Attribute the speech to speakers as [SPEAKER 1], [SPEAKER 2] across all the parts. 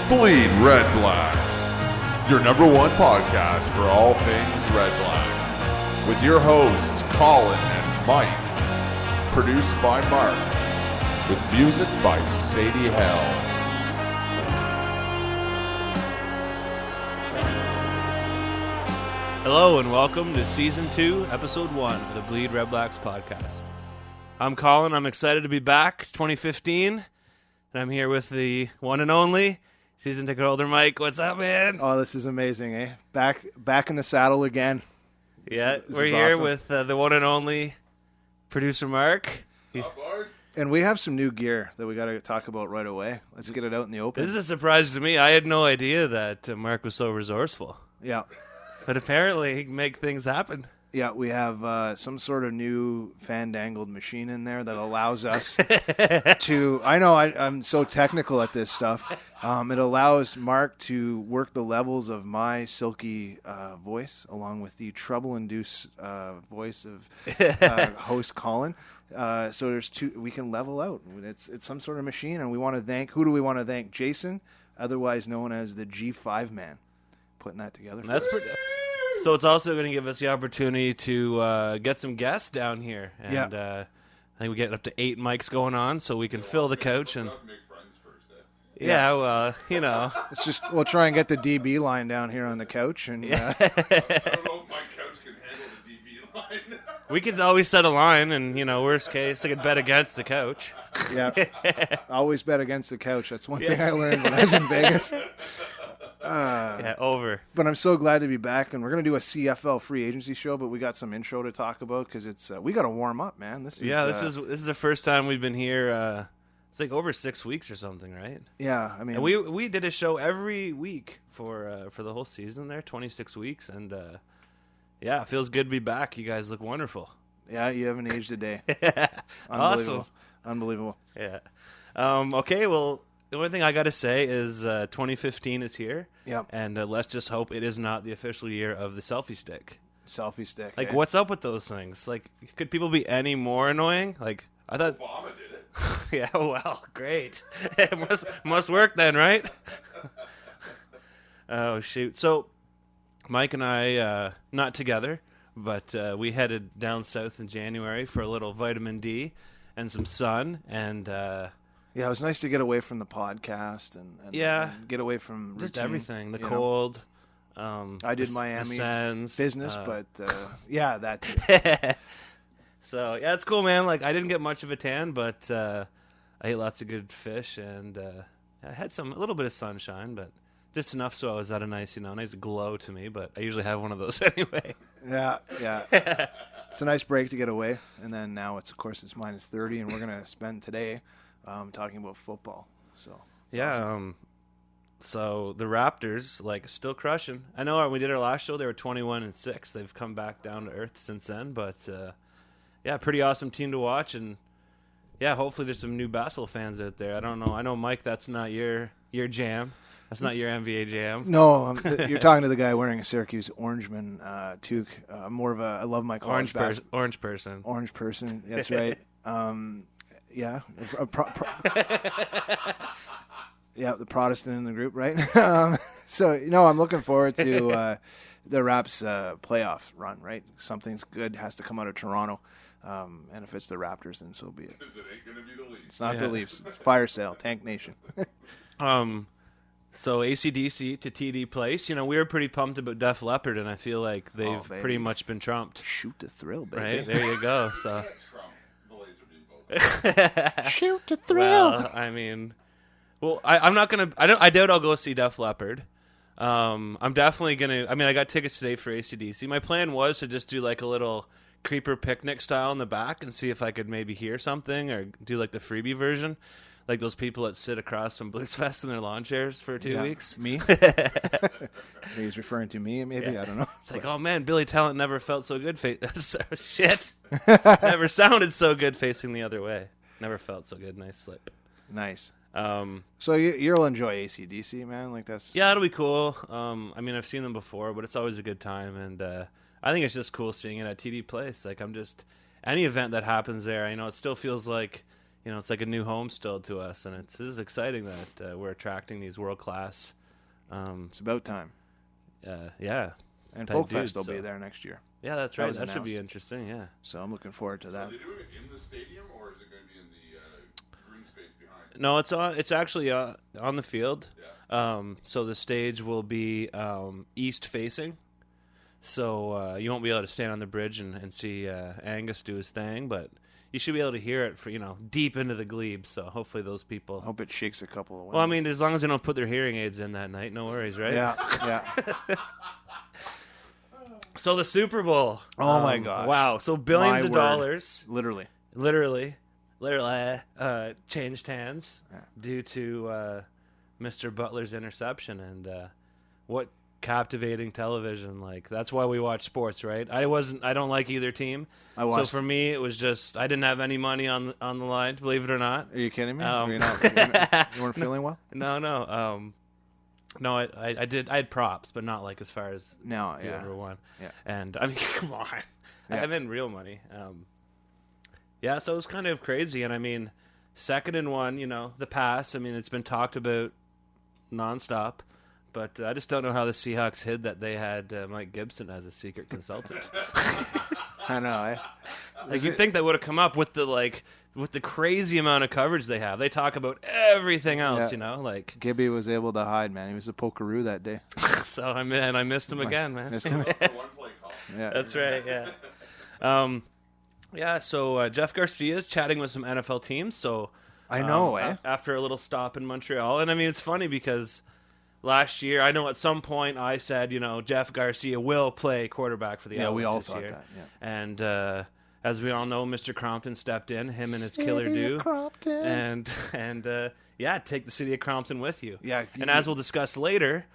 [SPEAKER 1] BleedRedBlacks, your number one podcast for all things Red Black. With your hosts, Colin and Mike. Produced by Mark. With music by Sadie Hell.
[SPEAKER 2] Hello and welcome to Season 2, Episode 1 of the BleedRedBlacks podcast. I'm Colin. I'm excited to be back. It's 2015, and I'm here with the one and only season ticket holder Mike. What's up, man?
[SPEAKER 3] Oh, this is amazing, eh? Back in the saddle again.
[SPEAKER 2] Yeah,
[SPEAKER 3] this
[SPEAKER 2] we're
[SPEAKER 3] is
[SPEAKER 2] here
[SPEAKER 3] awesome.
[SPEAKER 2] with the one and only producer Mark.
[SPEAKER 1] What's up, boys?
[SPEAKER 3] And we have some new gear that we got to talk about right away. Let's get it out in the open.
[SPEAKER 2] This is a surprise to me. I had no idea that Mark was so resourceful.
[SPEAKER 3] Yeah.
[SPEAKER 2] But apparently he can make things happen.
[SPEAKER 3] Yeah, we have some sort of new fan-dangled machine in there that allows us to... I know I'm so technical at this stuff. It allows Mark to work the levels of my silky voice along with the treble-induced voice of host Colin. So there's two... We can level out. It's some sort of machine, and we want to thank... Who do we want to thank? Jason, otherwise known as the G5 Man, putting that together.
[SPEAKER 2] That's pretty... So it's also going to give us the opportunity to get some guests down here. And I think we get up to 8 mics going on, so we can fill the couch. And yeah, well, you know.
[SPEAKER 3] It's just we'll try and get the DB line down here on the couch. And
[SPEAKER 1] I don't know if my couch can handle the DB line.
[SPEAKER 2] We could always set a line, and, you know, worst case, I could bet against the couch.
[SPEAKER 3] Yeah, always bet against the couch. That's one thing I learned when I was in Vegas.
[SPEAKER 2] Yeah, over.
[SPEAKER 3] But I'm so glad to be back, and we're going to do a CFL free agency show, but we got some intro to talk about because it's we got to warm up, man. This
[SPEAKER 2] is the first time we've been here. It's like over 6 weeks or something, right?
[SPEAKER 3] Yeah, I mean,
[SPEAKER 2] and we did a show every week for the whole season there, 26 weeks, and yeah, it feels good to be back. You guys look wonderful.
[SPEAKER 3] Yeah, you haven't aged a day.
[SPEAKER 2] Awesome.
[SPEAKER 3] Unbelievable.
[SPEAKER 2] Yeah. Okay, well, the only thing I got to say is 2015 is here.
[SPEAKER 3] Yep.
[SPEAKER 2] And let's just hope it is not the official year of the selfie stick.
[SPEAKER 3] Selfie stick.
[SPEAKER 2] Like,
[SPEAKER 3] eh?
[SPEAKER 2] what's up with those things? Like, could people be any more annoying? Like, I thought...
[SPEAKER 1] Obama did it.
[SPEAKER 2] Yeah, well, great. It must work then, right? Oh, shoot. So, Mike and I, not together, but we headed down south in January for a little vitamin D and some sun, and...
[SPEAKER 3] yeah, it was nice to get away from the podcast and get away from
[SPEAKER 2] just
[SPEAKER 3] routine,
[SPEAKER 2] everything. The
[SPEAKER 3] you know.
[SPEAKER 2] cold.
[SPEAKER 3] I did Miami
[SPEAKER 2] Sens,
[SPEAKER 3] business, but yeah, that too.
[SPEAKER 2] So yeah, it's cool, man. Like I didn't get much of a tan, but I ate lots of good fish, and I had a little bit of sunshine, but just enough so I was at a nice glow to me. But I usually have one of those anyway.
[SPEAKER 3] Yeah. It's a nice break to get away, and then now it's minus -30, and we're gonna spend today talking about football. So
[SPEAKER 2] yeah.
[SPEAKER 3] Awesome.
[SPEAKER 2] So the Raptors, like, still crushing. I know when we did our last show, they were 21-6. They've come back down to earth since then, but yeah, pretty awesome team to watch, and yeah, hopefully there's some new basketball fans out there. I don't know. I know, Mike, that's not your jam. That's not your NBA jam.
[SPEAKER 3] No, you're talking to the guy wearing a Syracuse Orangeman toque. More of a I love my college
[SPEAKER 2] orange person.
[SPEAKER 3] Orange person. That's right. Yeah. Yeah, the Protestant in the group, right? So, I'm looking forward to the Raps playoff run, right? Something's good has to come out of Toronto. And if it's the Raptors, then so be it.
[SPEAKER 1] Because it ain't going to be the Leafs.
[SPEAKER 3] It's not the Leafs. It's fire sale, Tank Nation.
[SPEAKER 2] So AC/DC to TD Place. We were pretty pumped about Def Leppard, and I feel like they've pretty much been trumped.
[SPEAKER 3] Shoot the thrill, baby.
[SPEAKER 2] Right? There you go. So
[SPEAKER 1] Trump, the laser beam both.
[SPEAKER 3] Shoot the thrill.
[SPEAKER 2] Well, I mean... Well, I'm not gonna. I doubt I'll go see Def Leppard. I'm definitely gonna. I mean, I got tickets today for AC/DC. My plan was to just do like a little creeper picnic style in the back and see if I could maybe hear something or do like the freebie version, like those people that sit across from Blues Fest in their lawn chairs for 2 weeks.
[SPEAKER 3] Me? He's referring to me, maybe.
[SPEAKER 2] Yeah.
[SPEAKER 3] I don't know.
[SPEAKER 2] It's like, oh man, Billy Talent never felt so good. Shit, never sounded so good facing the other way. Never felt so good. Nice slip.
[SPEAKER 3] Nice. So you'll enjoy AC/DC, man. Like that's
[SPEAKER 2] it'll be cool. I mean, I've seen them before, but it's always a good time, and I think it's just cool seeing it at TD Place. Like any event that happens there, it still feels like it's like a new home still to us, and this is exciting that we're attracting these world class.
[SPEAKER 3] It's about time.
[SPEAKER 2] Yeah.
[SPEAKER 3] And
[SPEAKER 2] type
[SPEAKER 3] Folk
[SPEAKER 2] dudes,
[SPEAKER 3] Fest will be
[SPEAKER 2] so.
[SPEAKER 3] there next year.
[SPEAKER 2] Yeah, that's
[SPEAKER 3] That
[SPEAKER 2] right.
[SPEAKER 3] was
[SPEAKER 2] That should be
[SPEAKER 3] announced.
[SPEAKER 2] interesting. Yeah.
[SPEAKER 3] So I'm looking forward to that.
[SPEAKER 1] Are they doing it in the stadium, or is it going to be in the green space behind?
[SPEAKER 2] No, it's actually on the field.
[SPEAKER 1] Yeah.
[SPEAKER 2] So the stage will be east facing. So you won't be able to stand on the bridge and see Angus do his thing, but you should be able to hear it for deep into the glebe. So hopefully those people.
[SPEAKER 3] I hope it shakes a couple of windows.
[SPEAKER 2] Well, I mean, as long as they don't put their hearing aids in that night, no worries, right?
[SPEAKER 3] Yeah.
[SPEAKER 2] So the Super Bowl.
[SPEAKER 3] Oh my gosh.
[SPEAKER 2] Wow. So billions
[SPEAKER 3] My
[SPEAKER 2] of
[SPEAKER 3] word.
[SPEAKER 2] dollars
[SPEAKER 3] Literally.
[SPEAKER 2] literally changed hands
[SPEAKER 3] Yeah.
[SPEAKER 2] due to Mr. Butler's interception, and what captivating television. Like, that's why we watch sports, right? I don't like either team.
[SPEAKER 3] I watched.
[SPEAKER 2] So for me, it was just I didn't have any money on the line, believe it or not.
[SPEAKER 3] Are you kidding me?
[SPEAKER 2] Um,
[SPEAKER 3] Were you weren't feeling well?
[SPEAKER 2] No. No, I did. I had props, but not like as far as
[SPEAKER 3] No,
[SPEAKER 2] whoever won.
[SPEAKER 3] Yeah.
[SPEAKER 2] And I mean, come on,
[SPEAKER 3] Yeah.
[SPEAKER 2] I meant real money. Yeah, so it was kind of crazy, and I mean, 2nd and 1, the pass. I mean, it's been talked about nonstop, but I just don't know how the Seahawks hid that they had Mike Gibson as a secret consultant.
[SPEAKER 3] I know.
[SPEAKER 2] Like, you'd think that would have come up with the crazy amount of coverage they have. They talk about everything else,
[SPEAKER 3] Yeah.
[SPEAKER 2] like.
[SPEAKER 3] Gibby was able to hide, man. He was a pokeroo that day.
[SPEAKER 2] So I missed him again, man.
[SPEAKER 3] Missed him.
[SPEAKER 1] One play call.
[SPEAKER 3] Yeah.
[SPEAKER 2] That's right. Yeah. Yeah. So Jeff Garcia's chatting with some NFL teams. So
[SPEAKER 3] I know,
[SPEAKER 2] after a little stop in Montreal, and I mean, it's funny because last year, I know at some point I said, Jeff Garcia will play quarterback for the
[SPEAKER 3] Yeah, we all
[SPEAKER 2] Alouettes this
[SPEAKER 3] thought
[SPEAKER 2] year.
[SPEAKER 3] that. Yeah.
[SPEAKER 2] And as we all know, Mr. Crompton stepped in, him and his killer do, and take the city of Crompton with you.
[SPEAKER 3] Yeah.
[SPEAKER 2] And as we'll discuss later,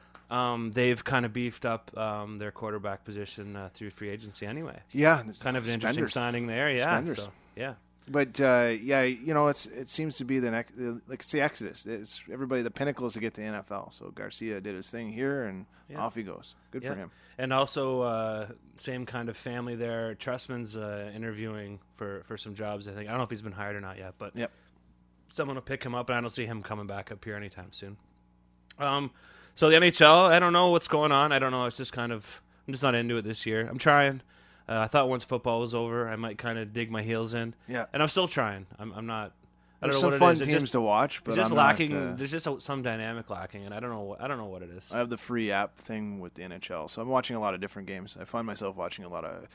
[SPEAKER 2] they've kind of beefed up their quarterback position through free agency anyway.
[SPEAKER 3] Yeah.
[SPEAKER 2] Kind of an interesting signing there, yeah.
[SPEAKER 3] Spenders.
[SPEAKER 2] So, yeah.
[SPEAKER 3] But it seems to be it's the exodus. It's everybody. The pinnacle is to get to the NFL. So Garcia did his thing here, and off he goes. Good for him.
[SPEAKER 2] And also, same kind of family there. Trustman's interviewing for some jobs. I think I don't know if he's been hired or not yet, but someone will pick him up, and I don't see him coming back up here anytime soon. So the NHL, I don't know what's going on. I don't know. It's just I'm just not into it this year. I'm trying. I thought once football was over, I might kind of dig my heels in.
[SPEAKER 3] Yeah.
[SPEAKER 2] And I'm still trying. I'm not. I
[SPEAKER 3] There's
[SPEAKER 2] don't
[SPEAKER 3] some
[SPEAKER 2] know what
[SPEAKER 3] fun
[SPEAKER 2] it is.
[SPEAKER 3] teams to watch, but
[SPEAKER 2] It's just
[SPEAKER 3] I'm
[SPEAKER 2] lacking.
[SPEAKER 3] Not,
[SPEAKER 2] there's just some dynamic lacking, and I don't know what it is.
[SPEAKER 3] I have the free app thing with the NHL, so I'm watching a lot of different games. I find myself watching a lot of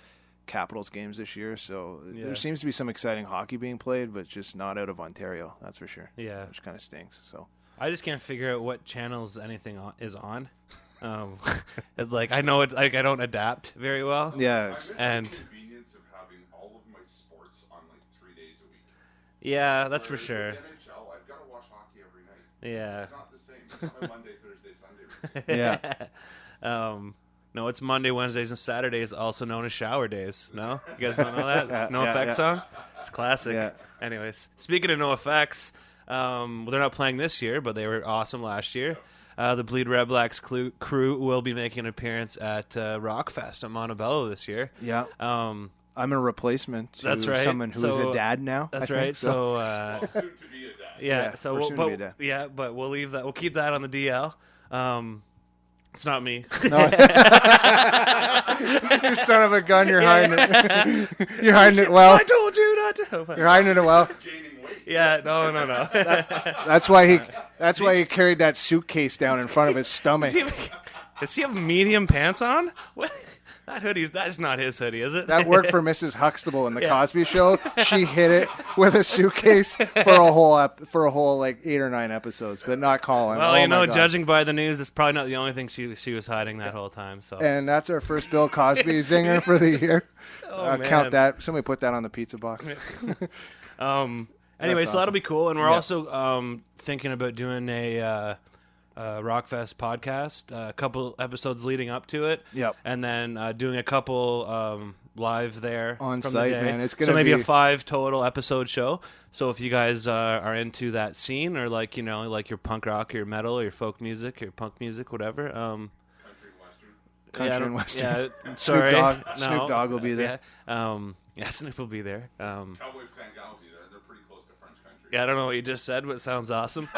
[SPEAKER 3] Capitals games this year, so there seems to be some exciting hockey being played, but just not out of Ontario, that's for sure.
[SPEAKER 2] Yeah.
[SPEAKER 3] Which kind of stinks. So
[SPEAKER 2] I just can't figure out what channels anything is on. It's like I know it's like I don't adapt very well.
[SPEAKER 3] yeah,
[SPEAKER 2] And
[SPEAKER 1] the convenience of having all of my sports on like 3 days a week.
[SPEAKER 2] yeah, that's for
[SPEAKER 1] Whereas
[SPEAKER 2] sure.
[SPEAKER 1] with NHL, I've got to watch hockey every night.
[SPEAKER 2] Yeah.
[SPEAKER 1] It's not the same. It's not my Monday, Thursday, Sunday routine.
[SPEAKER 3] yeah.
[SPEAKER 2] No, it's Monday, Wednesdays, and Saturdays, also known as shower days. No, you guys don't know that? No
[SPEAKER 3] Yeah,
[SPEAKER 2] Effects
[SPEAKER 3] yeah.
[SPEAKER 2] song. It's classic.
[SPEAKER 3] Yeah.
[SPEAKER 2] Anyways, speaking of No Effects, well, they're not playing this year, but they were awesome last year. The BleedRedBlacks crew will be making an appearance at Rockfest at Montebello this year.
[SPEAKER 3] Yeah. I'm a replacement to
[SPEAKER 2] That's right.
[SPEAKER 3] someone who's
[SPEAKER 2] So-
[SPEAKER 3] a dad now.
[SPEAKER 2] That's
[SPEAKER 3] I think,
[SPEAKER 2] right. So,
[SPEAKER 1] Well, soon to be a dad.
[SPEAKER 2] yeah. So
[SPEAKER 3] we're
[SPEAKER 2] we'll,
[SPEAKER 3] soon to be a dad.
[SPEAKER 2] but we'll leave that. We'll keep that on the DL. It's not me.
[SPEAKER 3] No. You son of a gun, you're hiding it. You're hiding it well.
[SPEAKER 2] I told you not to.
[SPEAKER 3] You're hiding it well.
[SPEAKER 1] Gaining weight.
[SPEAKER 2] Yeah, no.
[SPEAKER 3] That's why he carried that suitcase down in front of his stomach.
[SPEAKER 2] Does he have medium pants on? What? That's not his hoodie, is it?
[SPEAKER 3] That worked for Mrs. Huxtable in the
[SPEAKER 2] Yeah.
[SPEAKER 3] Cosby Show. She hit it with a suitcase for a whole like 8 or 9 episodes, but not Colin.
[SPEAKER 2] Well,
[SPEAKER 3] Oh my God.
[SPEAKER 2] judging by the news, it's probably not the only thing she was hiding that whole time. So
[SPEAKER 3] And that's our first Bill Cosby zinger for the year.
[SPEAKER 2] man.
[SPEAKER 3] Count that. Somebody put that on the pizza box.
[SPEAKER 2] Anyway,
[SPEAKER 3] That's
[SPEAKER 2] so that'll
[SPEAKER 3] awesome.
[SPEAKER 2] be cool, and we're
[SPEAKER 3] Yeah.
[SPEAKER 2] also thinking about doing a Rockfest podcast, a couple episodes leading up to it.
[SPEAKER 3] Yep.
[SPEAKER 2] And then doing a couple live there
[SPEAKER 3] On
[SPEAKER 2] from
[SPEAKER 3] site,
[SPEAKER 2] the day.
[SPEAKER 3] man. It's
[SPEAKER 2] so
[SPEAKER 3] gonna
[SPEAKER 2] maybe
[SPEAKER 3] be-
[SPEAKER 2] a 5 total episode show. So if you guys are into that scene, or like your punk rock, your metal, or your folk music, your punk music, whatever.
[SPEAKER 1] Country and Western.
[SPEAKER 3] Country and Western.
[SPEAKER 2] Yeah, sorry.
[SPEAKER 3] Snoop Dogg will be there.
[SPEAKER 2] Yeah, Snoop will be there.
[SPEAKER 1] Cowboy Fangao will be there. They're pretty close to French country.
[SPEAKER 2] Yeah, I don't know what you just said, but it sounds awesome.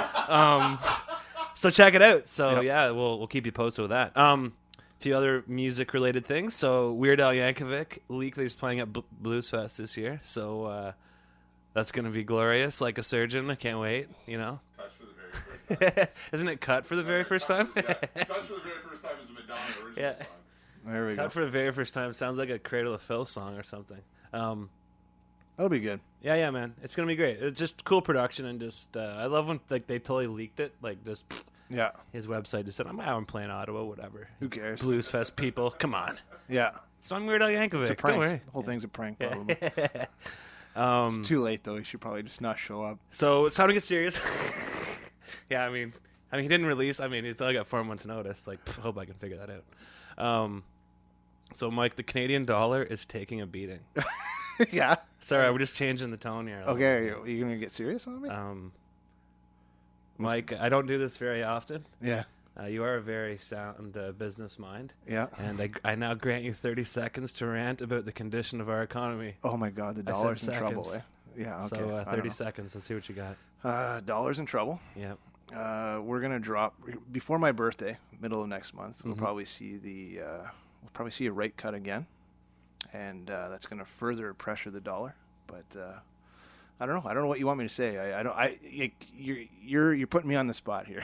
[SPEAKER 2] So check it out. So yeah, we'll keep you posted with that. A few other music related things. So Weird Al Yankovic leaked that he's playing at Blues Fest this year. So that's gonna be glorious, like a surgeon. I can't wait. You know.
[SPEAKER 1] Touch for the very first time.
[SPEAKER 2] Isn't it Cut for the very first time?
[SPEAKER 1] Touch for the very first time is a Madonna original song.
[SPEAKER 3] There we go.
[SPEAKER 2] Cut for the very first time sounds like a Cradle of Filth song or something.
[SPEAKER 3] That'll be good.
[SPEAKER 2] Yeah, man, it's gonna be great. It's just cool production and just I love when like they totally leaked it, like just
[SPEAKER 3] Yeah.
[SPEAKER 2] his website just said, I'm playing Ottawa, whatever.
[SPEAKER 3] Who cares?
[SPEAKER 2] Blues Fest people, come on.
[SPEAKER 3] Yeah.
[SPEAKER 2] It's on Weird Al Yankovic.
[SPEAKER 3] It's a
[SPEAKER 2] Don't
[SPEAKER 3] prank.
[SPEAKER 2] worry.
[SPEAKER 3] The whole thing's a prank, probably.
[SPEAKER 2] It's
[SPEAKER 3] Too late, though. He should probably just not show up.
[SPEAKER 2] So it's time to get serious. Yeah, I mean, he didn't release. I mean, he's only got 4 months' notice. Like, hope I can figure that out. So, Mike, the Canadian dollar is taking a beating.
[SPEAKER 3] Yeah.
[SPEAKER 2] Sorry, we're just changing the tone here.
[SPEAKER 3] Okay, are you going to get serious on me?
[SPEAKER 2] Mike, I don't do this very often.
[SPEAKER 3] Yeah.
[SPEAKER 2] You are a very sound business mind.
[SPEAKER 3] Yeah.
[SPEAKER 2] And I now grant you 30 seconds to rant about the condition of our economy.
[SPEAKER 3] Oh, my God. The
[SPEAKER 2] I said
[SPEAKER 3] dollar's in trouble,
[SPEAKER 2] seconds.
[SPEAKER 3] Yeah, okay.
[SPEAKER 2] So
[SPEAKER 3] I don't
[SPEAKER 2] 30
[SPEAKER 3] know.
[SPEAKER 2] seconds. Let's see what you got.
[SPEAKER 3] Dollar's in trouble.
[SPEAKER 2] Yep.
[SPEAKER 3] We're going to drop before my birthday, middle of next month. We'll probably see a rate cut again, and that's going to further pressure the dollar. But I don't know. I don't know what you want me to say. You're putting me on the spot here.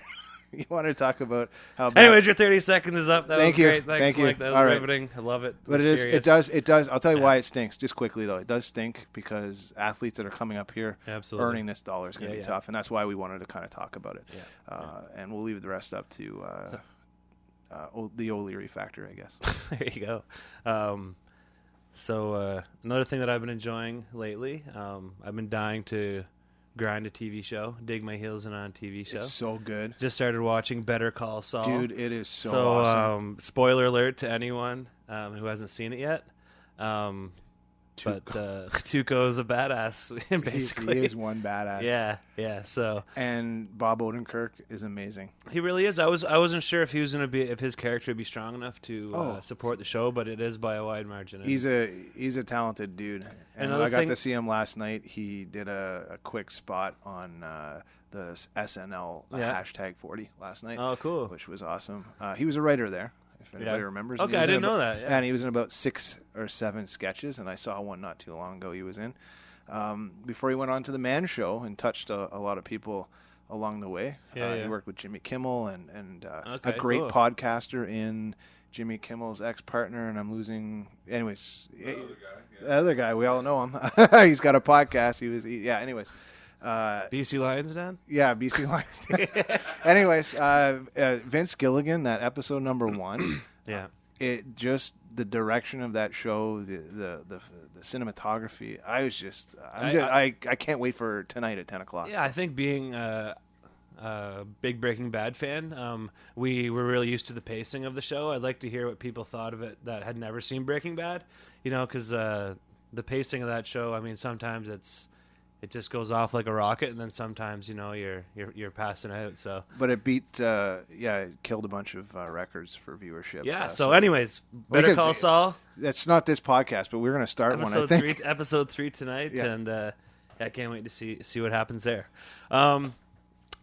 [SPEAKER 3] You want to talk about how?
[SPEAKER 2] Anyways, your 30 seconds is up. That
[SPEAKER 3] Thank
[SPEAKER 2] was
[SPEAKER 3] you.
[SPEAKER 2] great. Thanks,
[SPEAKER 3] Thank you.
[SPEAKER 2] Mike. That was
[SPEAKER 3] All right.
[SPEAKER 2] riveting. I love it.
[SPEAKER 3] But
[SPEAKER 2] We're serious.
[SPEAKER 3] it does. I'll tell you
[SPEAKER 2] Yeah.
[SPEAKER 3] why it stinks. Just quickly though, it does stink because athletes that are coming up here
[SPEAKER 2] Absolutely.
[SPEAKER 3] earning this dollar is going to be tough, and that's why we wanted to kind of talk about it.
[SPEAKER 2] Yeah.
[SPEAKER 3] And we'll leave the rest up to the O'Leary factor, I guess.
[SPEAKER 2] There you go. So another thing that I've been enjoying lately, I've been dying to grind a TV show, dig my heels in on a TV show.
[SPEAKER 3] It's so good.
[SPEAKER 2] Just started watching Better Call Saul.
[SPEAKER 3] Dude, it is so awesome.
[SPEAKER 2] Spoiler alert to anyone who hasn't seen it yet. But Tuco's a badass, basically.
[SPEAKER 3] He is one badass.
[SPEAKER 2] Yeah. So
[SPEAKER 3] and Bob Odenkirk is amazing.
[SPEAKER 2] he really is. I wasn't sure if if his character would be strong enough to support the show, but it is by a wide margin.
[SPEAKER 3] He's a talented dude, and I got to see him last night. He did a quick spot on the SNL hashtag 40 last night.
[SPEAKER 2] Oh, cool!
[SPEAKER 3] Which was awesome. He was a writer there. If anybody remembers.
[SPEAKER 2] Okay, I didn't know that. Yeah.
[SPEAKER 3] And he was in about 6 or 7 sketches, and I saw one not too long ago he was in. Before he went on to the Man Show and touched a lot of people along the way. He worked with Jimmy Kimmel and a great podcaster in Jimmy Kimmel's ex-partner, and I'm losing... Anyways, the other guy, we all know him. He's got a podcast. Anyways.
[SPEAKER 2] BC Lions, Dan?
[SPEAKER 3] Yeah, BC Lions. Anyways, Vince Gilligan, that episode number 1.
[SPEAKER 2] Yeah.
[SPEAKER 3] It just the direction of that show, the cinematography. I can't wait for tonight at 10:00.
[SPEAKER 2] Yeah, I think being a big Breaking Bad fan, we were really used to the pacing of the show. I'd like to hear what people thought of it that had never seen Breaking Bad. You know, because the pacing of that show. I mean, sometimes it just goes off like a rocket, and then sometimes you're passing out. So,
[SPEAKER 3] but it beat it killed a bunch of records for viewership.
[SPEAKER 2] Yeah. So, anyways, Better Call Saul.
[SPEAKER 3] That's not this podcast, but we're going to start one. I think
[SPEAKER 2] episode 3 tonight, and I can't wait to see what happens there.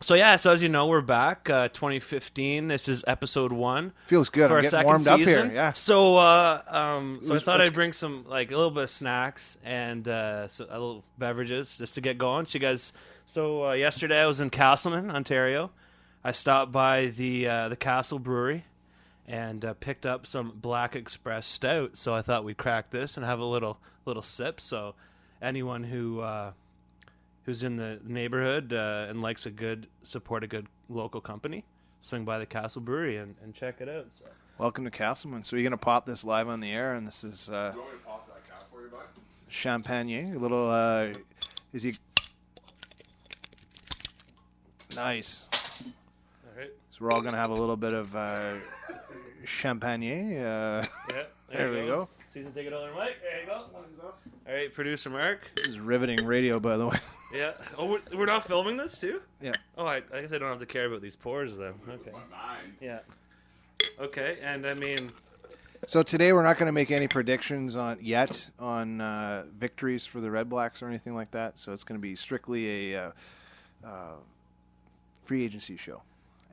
[SPEAKER 2] So as you know, we're back. 2015. This is episode 1.
[SPEAKER 3] Feels good.
[SPEAKER 2] For
[SPEAKER 3] I'm
[SPEAKER 2] our
[SPEAKER 3] getting
[SPEAKER 2] second
[SPEAKER 3] warmed up
[SPEAKER 2] season.
[SPEAKER 3] here. Yeah.
[SPEAKER 2] So I thought I'd bring some a little bit of snacks and a little beverages just to get going. So you guys. So yesterday I was in Castleman, Ontario. I stopped by the Castle Brewery and picked up some Black Express Stout. So I thought we'd crack this and have a little sip. anyone who's in the neighborhood and likes support a good local company, swing by the Castle Brewery and check it out. So.
[SPEAKER 3] Welcome to Castleman. So you're going to pop this live on the air, and this is
[SPEAKER 1] Do you want me to pop that cap for you, bud?
[SPEAKER 3] Champagne. A little, is he... Nice.
[SPEAKER 2] All right.
[SPEAKER 3] So we're all going to have a little bit of champagne.
[SPEAKER 2] Yeah.
[SPEAKER 3] There we go.
[SPEAKER 2] Season ticket holder Mike. There you go. All right, producer Mark.
[SPEAKER 3] This is riveting radio, by the way.
[SPEAKER 2] Yeah. Oh, we're not filming this too?
[SPEAKER 3] Yeah.
[SPEAKER 2] Oh, I guess I don't have to care about these pours then. Okay.
[SPEAKER 1] My mind.
[SPEAKER 2] Yeah. Okay, and I mean,
[SPEAKER 3] So today we're not going to make any predictions on victories for the Red Blacks or anything like that. So it's going to be strictly a free agency show.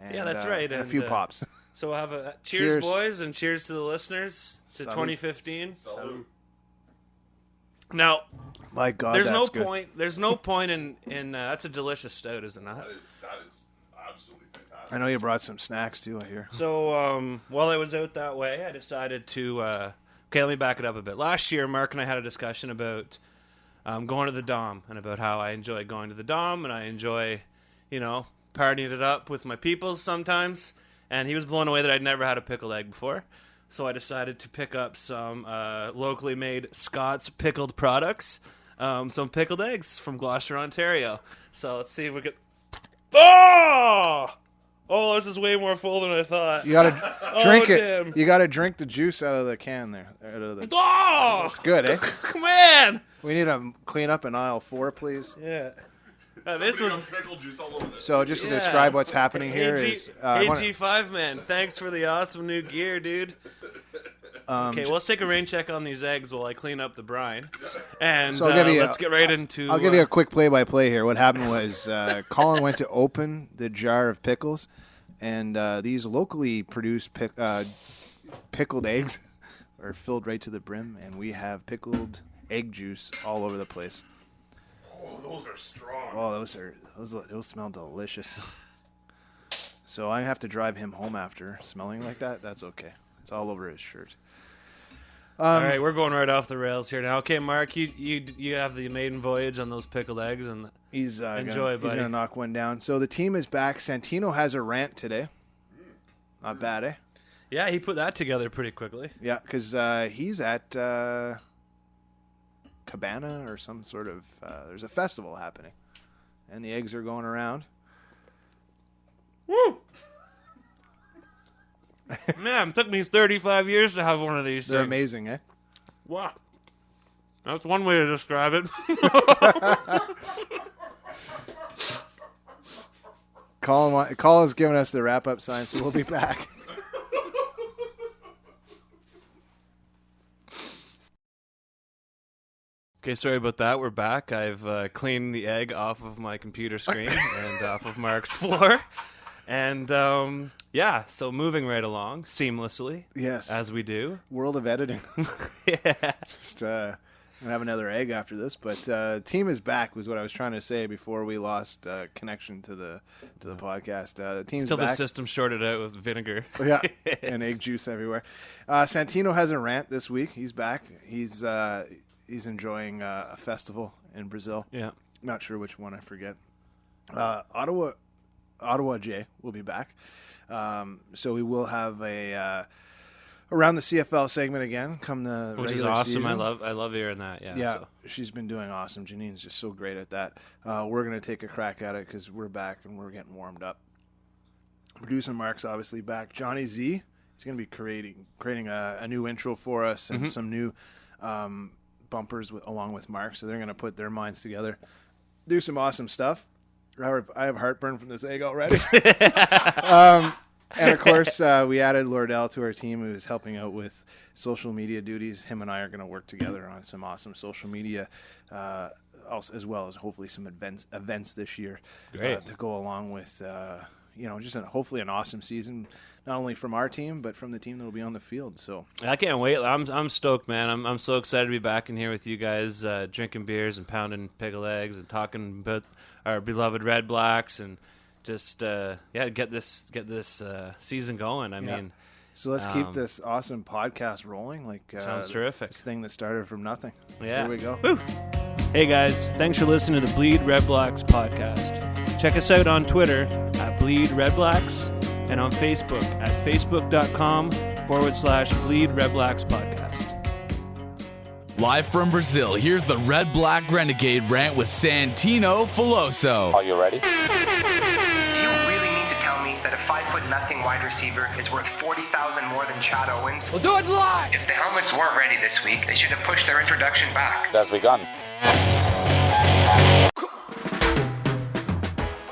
[SPEAKER 3] And,
[SPEAKER 2] Yeah, that's right.
[SPEAKER 3] And a few pops.
[SPEAKER 2] So we'll have a cheers, boys, and cheers to the listeners to
[SPEAKER 3] Salud.
[SPEAKER 2] 2015.
[SPEAKER 1] Salud.
[SPEAKER 2] Now,
[SPEAKER 3] My God,
[SPEAKER 2] there's
[SPEAKER 3] that's
[SPEAKER 2] no
[SPEAKER 3] good.
[SPEAKER 2] point. There's no point in that's a delicious stout, is it not?
[SPEAKER 1] That is absolutely fantastic.
[SPEAKER 3] I know you brought some snacks too, I hear.
[SPEAKER 2] So while I was out that way, I decided to. Okay, let me back it up a bit. Last year, Mark and I had a discussion about going to the Dom and about how I enjoy going to the Dom and I enjoy, partying it up with my people sometimes. And he was blown away that I'd never had a pickled egg before. So I decided to pick up some locally made Scott's pickled products, some pickled eggs from Gloucester, Ontario. So let's see if we can. Oh, this is way more full than I thought.
[SPEAKER 3] You gotta drink it.
[SPEAKER 2] Damn.
[SPEAKER 3] You gotta drink the juice out of the can there.
[SPEAKER 2] Oh,
[SPEAKER 3] It's good, eh?
[SPEAKER 2] come on.
[SPEAKER 3] We need to clean up in aisle 4, please.
[SPEAKER 2] Yeah. This was
[SPEAKER 1] pickle juice all over this.
[SPEAKER 3] So just to describe what's happening here is
[SPEAKER 2] AG5 man. Thanks for the awesome new gear, dude. Okay, well, let's take a rain check on these eggs while I clean up the brine, and
[SPEAKER 3] So I'll give you
[SPEAKER 2] let's get right into.
[SPEAKER 3] I'll give you a quick play-by-play here. What happened was Colin went to open the jar of pickles, and these locally produced pickled eggs are filled right to the brim, and we have pickled egg juice all over the place.
[SPEAKER 1] Oh, those are strong.
[SPEAKER 3] Oh, those smell delicious. So I have to drive him home after smelling like that. That's okay. It's all over his shirt.
[SPEAKER 2] All right, we're going right off the rails here now. Okay, Mark, you have the maiden voyage on those pickled eggs, and
[SPEAKER 3] He's
[SPEAKER 2] Enjoy,
[SPEAKER 3] he's
[SPEAKER 2] buddy.
[SPEAKER 3] gonna knock one down. So the team is back. Santino has a rant today. Not bad, eh?
[SPEAKER 2] yeah, he put that together pretty quickly.
[SPEAKER 3] Yeah, because he's at Cabana or some sort of. There's a festival happening, and the eggs are going around.
[SPEAKER 2] Woo! Man, it took me 35 years to have one of these
[SPEAKER 3] They're
[SPEAKER 2] things.
[SPEAKER 3] amazing, eh?
[SPEAKER 2] Wow. That's one way to describe it.
[SPEAKER 3] Colin's giving us the wrap-up sign, so we'll be back.
[SPEAKER 2] Okay, sorry about that. We're back. I've cleaned the egg off of my computer screen and off of Mark's floor. And, so moving right along seamlessly.
[SPEAKER 3] Yes.
[SPEAKER 2] As we do.
[SPEAKER 3] World of editing.
[SPEAKER 2] Yeah.
[SPEAKER 3] Just gonna have another egg after this, but team is back was what I was trying to say before we lost connection to the podcast. The team's
[SPEAKER 2] Until
[SPEAKER 3] back.
[SPEAKER 2] the system shorted out with vinegar.
[SPEAKER 3] Yeah, and egg juice everywhere. Santino has a rant this week. He's back. He's enjoying a festival in Brazil.
[SPEAKER 2] Yeah.
[SPEAKER 3] Not sure which one. I forget. Ottawa J will be back. So we will have a around the CFL segment again come the
[SPEAKER 2] Which is
[SPEAKER 3] regular
[SPEAKER 2] awesome.
[SPEAKER 3] season.
[SPEAKER 2] I love hearing that. Yeah.
[SPEAKER 3] Yeah,
[SPEAKER 2] so.
[SPEAKER 3] she's been doing awesome. Janine's just so great at that. We're going to take a crack at it because we're back and we're getting warmed up. Producer Mark's obviously back. Johnny Z, he's going to be creating a new intro for us and some new bumpers along with Mark. So they're going to put their minds together, do some awesome stuff. I have heartburn from this egg already. And, of course, we added Lordell to our team, who is helping out with social media duties. Him and I are going to work together on some awesome social media, also, as well as hopefully some events this year to go along with, hopefully an awesome season, not only from our team, but from the team that will be on the field. So
[SPEAKER 2] I can't wait. I'm stoked, man. I'm so excited to be back in here with you guys, drinking beers and pounding pickled eggs and talking about our beloved Red Blacks and just get this season going. I mean,
[SPEAKER 3] so let's keep this awesome podcast rolling.
[SPEAKER 2] Sounds terrific.
[SPEAKER 3] This thing that started from nothing.
[SPEAKER 2] Yeah.
[SPEAKER 3] Here we go.
[SPEAKER 2] Woo. Hey guys, thanks for listening to the BleedRedBlacks podcast. Check us out on Twitter at BleedRedBlacks and on Facebook at facebook.com/BleedRedBlacks podcast.
[SPEAKER 4] Live from Brazil, here's the Red Black Renegade rant with Santino Filoso.
[SPEAKER 5] Are you ready?
[SPEAKER 6] Do you really mean to tell me that a 5'0" wide receiver is worth $40,000 more than Chad Owens?
[SPEAKER 4] We'll do it live!
[SPEAKER 6] If the helmets weren't ready this week, they should have pushed their introduction back.
[SPEAKER 5] It has begun.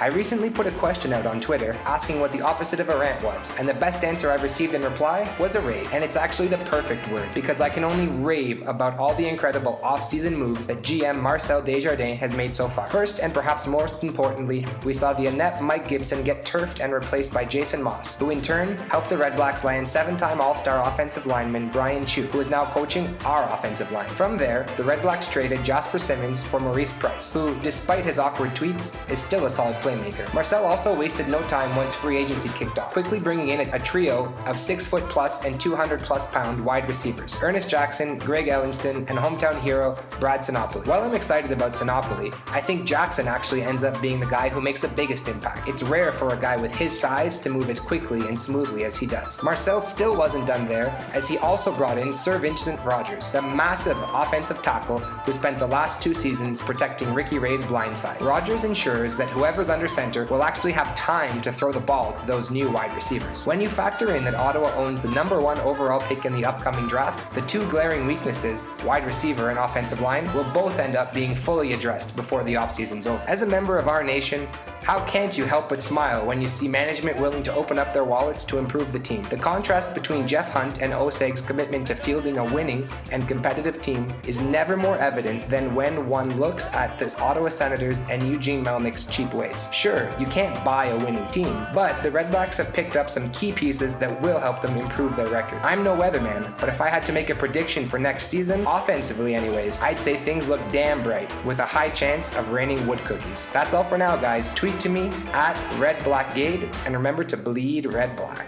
[SPEAKER 6] I recently put a question out on Twitter asking what the opposite of a rant was, and the best answer I've received in reply was a rave. And it's actually the perfect word, because I can only rave about all the incredible off-season moves that GM Marcel Desjardins has made so far. First, and perhaps most importantly, we saw the inept Mike Gibson get turfed and replaced by Jason Moss, who in turn helped the Red Blacks land 7-time All-Star offensive lineman Brian Chu, who is now coaching our offensive line. From there, the Red Blacks traded Jasper Simmons for Maurice Price, who, despite his awkward tweets, is still a solid playmaker. Marcel also wasted no time once free agency kicked off, quickly bringing in a trio of 6-foot plus and 200-plus pound wide receivers: Ernest Jackson, Greg Ellingston, and hometown hero Brad Sinopoli. While I'm excited about Sinopoli, I think Jackson actually ends up being the guy who makes the biggest impact. It's rare for a guy with his size to move as quickly and smoothly as he does. Marcel still wasn't done there, as he also brought in Sir Vincent Rogers, the massive offensive tackle who spent the last 2 seasons protecting Ricky Ray's blindside. Rogers ensures that whoever's under center will actually have time to throw the ball to those new wide receivers. When you factor in that Ottawa owns the #1 overall pick in the upcoming draft, the 2 glaring weaknesses, wide receiver and offensive line, will both end up being fully addressed before the offseason's over. As a member of our nation, how can't you help but smile when you see management willing to open up their wallets to improve the team? The contrast between Jeff Hunt and Oseg's commitment to fielding a winning and competitive team is never more evident than when one looks at the Ottawa Senators and Eugene Melnick's cheap ways. Sure, you can't buy a winning team, but the Red Blacks have picked up some key pieces that will help them improve their record. I'm no weatherman, but if I had to make a prediction for next season, offensively anyways, I'd say things look damn bright, with a high chance of raining wood cookies. That's all for now, guys. Tweet to me at RedBlackGade, and remember to bleed red black.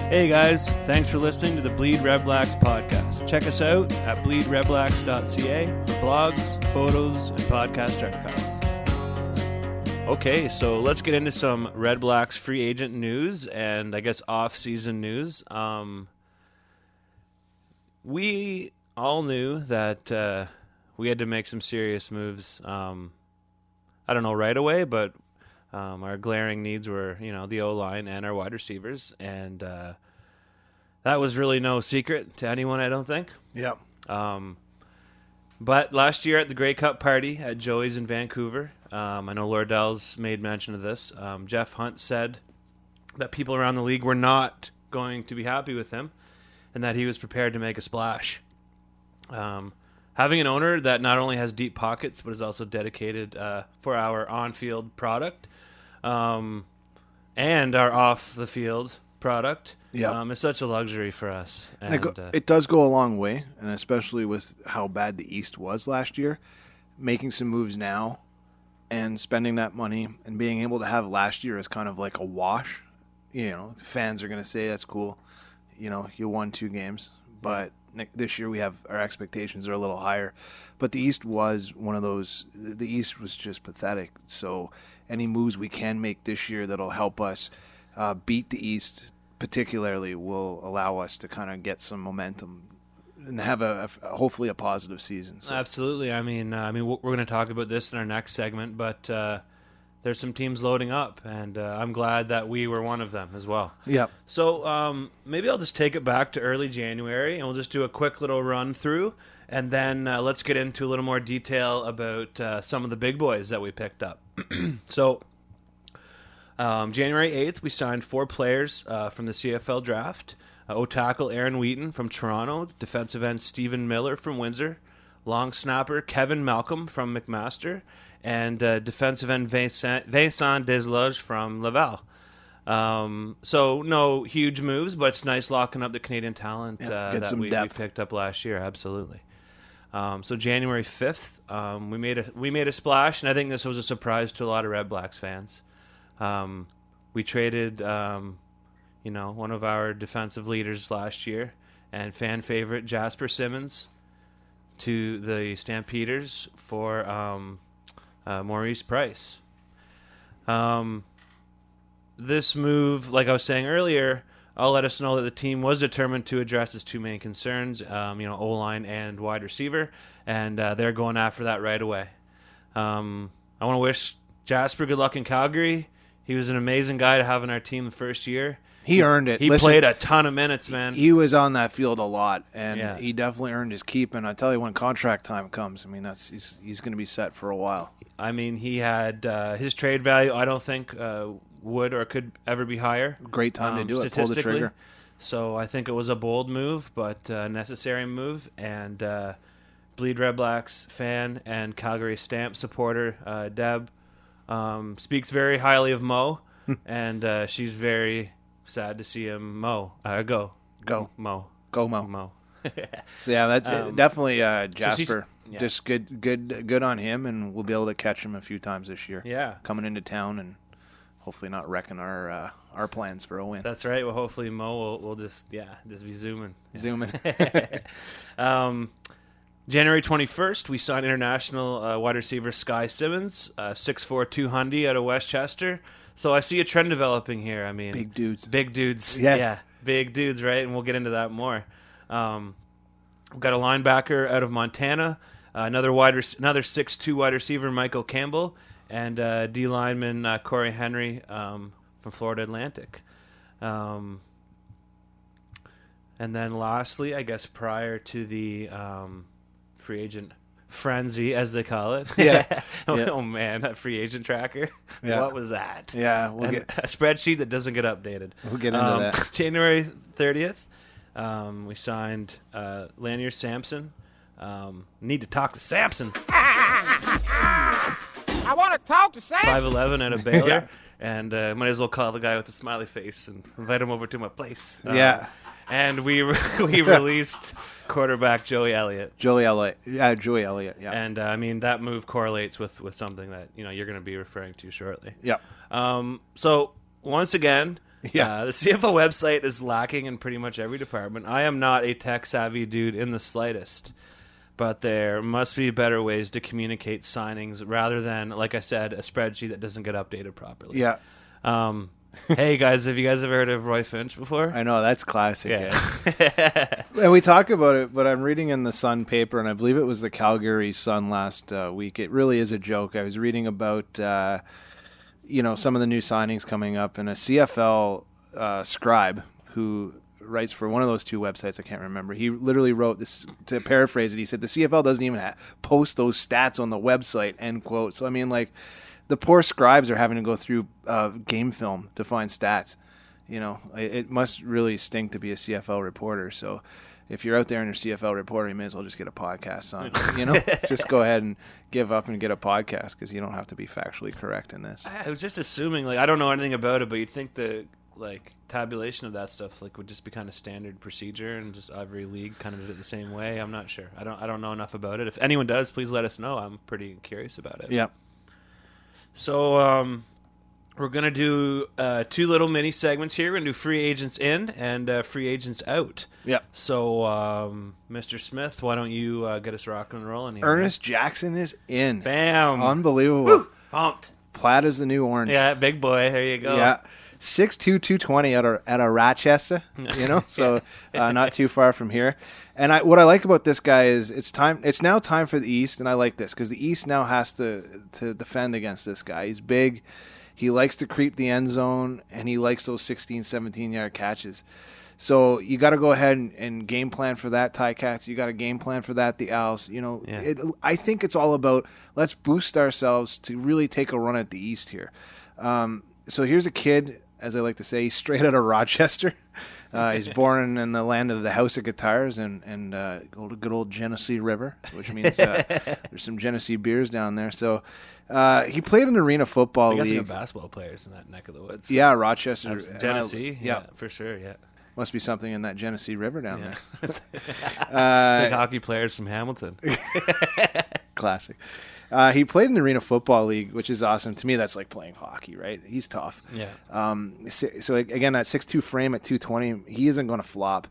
[SPEAKER 2] Hey guys, thanks for listening to the Bleed Red Blacks podcast. Check us out at bleedredblacks.ca for blogs, photos, and podcast archives. Okay, so let's get into some Red Blacks free agent news and I guess off-season news. We all knew that we had to make some serious moves. I don't know right away, but our glaring needs were, the O-line and our wide receivers, and that was really no secret to anyone, I don't think.
[SPEAKER 3] Yeah.
[SPEAKER 2] But last year at the Grey Cup party at Joey's in Vancouver, I know Lordell's made mention of this. Jeff Hunt said that people around the league were not going to be happy with him, and that he was prepared to make a splash. Having an owner that not only has deep pockets but is also dedicated for our on-field product and our off-the-field product is such a luxury for us. And
[SPEAKER 3] it does go a long way, and especially with how bad the East was last year, making some moves now and spending that money and being able to have last year as kind of like a wash. Fans are going to say that's cool. You won 2 games, but this year our expectations are a little higher. But the East was one of those. The East was just pathetic. So any moves we can make this year that'll help us beat the East, particularly, will allow us to kind of get some momentum and have hopefully a positive season. So.
[SPEAKER 2] Absolutely. I mean, we're going to talk about this in our next segment, but there's some teams loading up, and I'm glad that we were one of them as well.
[SPEAKER 3] Yeah.
[SPEAKER 2] So maybe I'll just take it back to early January, and we'll just do a quick little run through, and then let's get into a little more detail about some of the big boys that we picked up. So January 8th, we signed 4 players from the CFL draft. O-tackle Aaron Wheaton from Toronto, defensive end Stephen Miller from Windsor, long snapper Kevin Malcolm from McMaster, and defensive end Vincent Desloges from Laval. So no huge moves, but it's nice locking up the Canadian talent that we picked up last year. Absolutely. So January 5th, we made a splash, and I think this was a surprise to a lot of Red Blacks fans. We traded, one of our defensive leaders last year and fan favorite Jasper Simmons to the Stampeders for Maurice Price. This move, like I was saying earlier, let us know that the team was determined to address its 2 main concerns, O-line and wide receiver, and they're going after that right away. I want to wish Jasper good luck in Calgary. He was an amazing guy to have in our team the first year,
[SPEAKER 3] He earned it.
[SPEAKER 2] He
[SPEAKER 3] Listen,
[SPEAKER 2] played a ton of minutes, man.
[SPEAKER 3] He was on that field a lot, and
[SPEAKER 2] Yeah.
[SPEAKER 3] he definitely earned his keep. And I tell you, when contract time comes, I mean, he's going to be set for a while.
[SPEAKER 2] I mean, he had his trade value. I don't think would or could ever be higher.
[SPEAKER 3] Great time to do it. Pull the
[SPEAKER 2] statistically.
[SPEAKER 3] trigger.
[SPEAKER 2] So I think it was a bold move, but a necessary move. And BleedRedBlacks fan and Calgary Stamp supporter Deb speaks very highly of Mo, and she's very sad to see him Mo. Go Mo.
[SPEAKER 3] Go Mo.
[SPEAKER 2] Mo.
[SPEAKER 3] So yeah, that's it. Definitely Jasper.
[SPEAKER 2] yeah.
[SPEAKER 3] Just good on him, and we'll be able to catch him a few times this year.
[SPEAKER 2] Yeah.
[SPEAKER 3] Coming into town and hopefully not wrecking our plans for a win.
[SPEAKER 2] That's right. Well, hopefully Mo will just be zooming.
[SPEAKER 3] Zooming.
[SPEAKER 2] January 21st, we signed international wide receiver Sky Simmons, 6'4", 200 out of Westchester. So I see a trend developing here. I mean,
[SPEAKER 3] Big dudes.
[SPEAKER 2] Big dudes.
[SPEAKER 3] Yes.
[SPEAKER 2] Yeah, big dudes, right? And we'll get into that more. We've got a linebacker out of Montana, another 6'2" wide receiver, Michael Campbell, and D lineman Corey Henry from Florida Atlantic. And then lastly, I guess prior to the free agent frenzy, as they call it.
[SPEAKER 3] Yeah.
[SPEAKER 2] Oh, man, that free agent tracker.
[SPEAKER 3] Yeah.
[SPEAKER 2] What was that?
[SPEAKER 3] Yeah,
[SPEAKER 2] A spreadsheet that doesn't get updated.
[SPEAKER 3] We'll get into that.
[SPEAKER 2] January 30th, we signed Lanier Sampson. Need to talk to Sampson.
[SPEAKER 5] I want to talk to Sam.
[SPEAKER 2] 5'11" out of Baylor.
[SPEAKER 3] Yeah.
[SPEAKER 2] And might as well call the guy with the smiley face and invite him over to my place.
[SPEAKER 3] Yeah.
[SPEAKER 2] And we released quarterback Joey Elliott.
[SPEAKER 3] Joey Elliott. Yeah.
[SPEAKER 2] And I mean, that move correlates with something that you're going to be referring to shortly.
[SPEAKER 3] Yeah.
[SPEAKER 2] So once again,
[SPEAKER 3] Yeah.
[SPEAKER 2] the CFO website is lacking in pretty much every department. I am not a tech savvy dude in the slightest, but there must be better ways to communicate signings rather than, like I said, a spreadsheet that doesn't get updated properly.
[SPEAKER 3] Yeah.
[SPEAKER 2] Hey guys, have you guys ever heard of Roy Finch before?
[SPEAKER 3] I know, that's classic.
[SPEAKER 2] Yeah.
[SPEAKER 3] And we talk about it, but I'm reading in the Sun paper, and I believe it was the Calgary Sun last week. It really is a joke. I was reading about, some of the new signings coming up, and a CFL scribe who writes for one of those two websites, I can't remember. He literally wrote this, to paraphrase it, he said, the CFL doesn't even post those stats on the website, end quote. So, I mean, like, the poor scribes are having to go through game film to find stats. It must really stink to be a CFL reporter. So if you're out there and you're a CFL reporter, you may as well just get a podcast on. Just go ahead and give up and get a podcast because you don't have to be factually correct in this.
[SPEAKER 2] I was just assuming, I don't know anything about it, but you'd think the tabulation of that stuff would just be kind of standard procedure, and just every league kind of did it the same way. I'm not sure. I don't know enough about it. If anyone does, please let us know. I'm pretty curious about it.
[SPEAKER 3] Yeah.
[SPEAKER 2] So we're going to do two little mini segments here. We're going to do free agents in and free agents out.
[SPEAKER 3] Yeah.
[SPEAKER 2] So, Mr. Smith, why don't you get us rocking and rolling here?
[SPEAKER 3] Ernest Jackson is in.
[SPEAKER 2] Bam.
[SPEAKER 3] Unbelievable.
[SPEAKER 2] Woo. Pumped.
[SPEAKER 3] Plaid is the new orange.
[SPEAKER 2] Yeah, big boy. There you go.
[SPEAKER 3] Yeah. 6'2", 220 out of Rochester, so not too far from here. And what I like about this guy is it's now time for the East, and I like this because the East now has to defend against this guy. He's big. He likes to creep the end zone, and he likes those 16, 17-yard catches. So you got to go ahead and game plan for that, Ticats. You got to game plan for that, the Owls. I think it's all about let's boost ourselves to really take a run at the East here. So here's a kid, as I like to say, he's straight out of Rochester. He's born in the land of the House of Guitars and good old Genesee River, which means there's some Genesee beers down there. So he played in the Arena Football League.
[SPEAKER 2] I guess you have basketball players in that neck of the woods.
[SPEAKER 3] Yeah, Rochester.
[SPEAKER 2] Genesee.
[SPEAKER 3] Yeah,
[SPEAKER 2] for sure, yeah.
[SPEAKER 3] Must be something in that Genesee River down there.
[SPEAKER 2] It's like hockey players from Hamilton.
[SPEAKER 3] Classic. He played in the Arena Football League, which is awesome. To me, that's like playing hockey, right? He's tough.
[SPEAKER 2] Yeah.
[SPEAKER 3] So again, that 6'2" frame at 220, he isn't going to flop.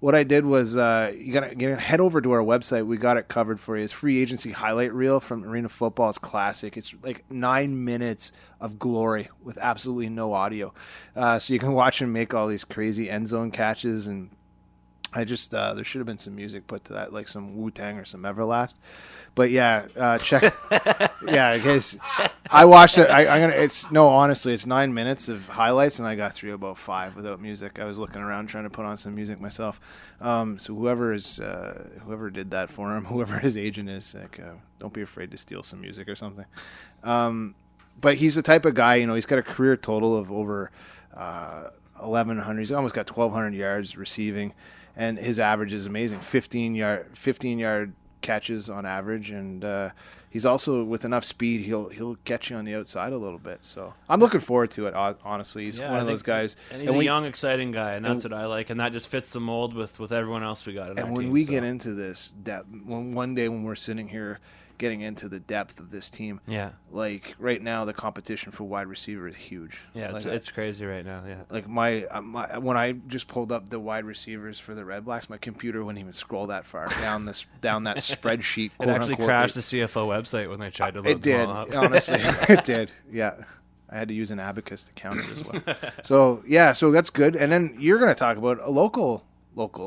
[SPEAKER 3] What I did was you gotta head over to our website. We got it covered for you. His free agency highlight reel from Arena Football is classic. It's like 9 minutes of glory with absolutely no audio. So you can watch him make all these crazy end zone catches and I just there should have been some music put to that, like some Wu-Tang or some Everlast. But yeah, check. Yeah, guys, I watched it. Honestly, it's 9 minutes of highlights, and I got through about 5 without music. I was looking around trying to put on some music myself. So whoever did that for him, whoever his agent is, like, don't be afraid to steal some music or something. But he's the type of guy, he's got a career total of over 1,100. He's almost got 1,200 yards receiving. And his average is amazing, 15-yard catches on average, and he's also with enough speed he'll get you on the outside a little bit. So I'm looking forward to it. Honestly, he's one of those guys,
[SPEAKER 2] and he's a young, exciting guy, and that's what I like, and that just fits the mold with everyone else we got.
[SPEAKER 3] And when we get into this depth, one day when we're sitting here getting into the depth of this team, like right now the competition for wide receiver is huge.
[SPEAKER 2] Yeah, it's crazy right now. Yeah,
[SPEAKER 3] like my when I just pulled up the wide receivers for the Red Blacks, my computer wouldn't even scroll that far down that spreadsheet.
[SPEAKER 2] It actually crashed the CFO website when they tried to load them all up.
[SPEAKER 3] Honestly, it did. Yeah, I had to use an abacus to count it as well. So that's good. And then you're going to talk about a local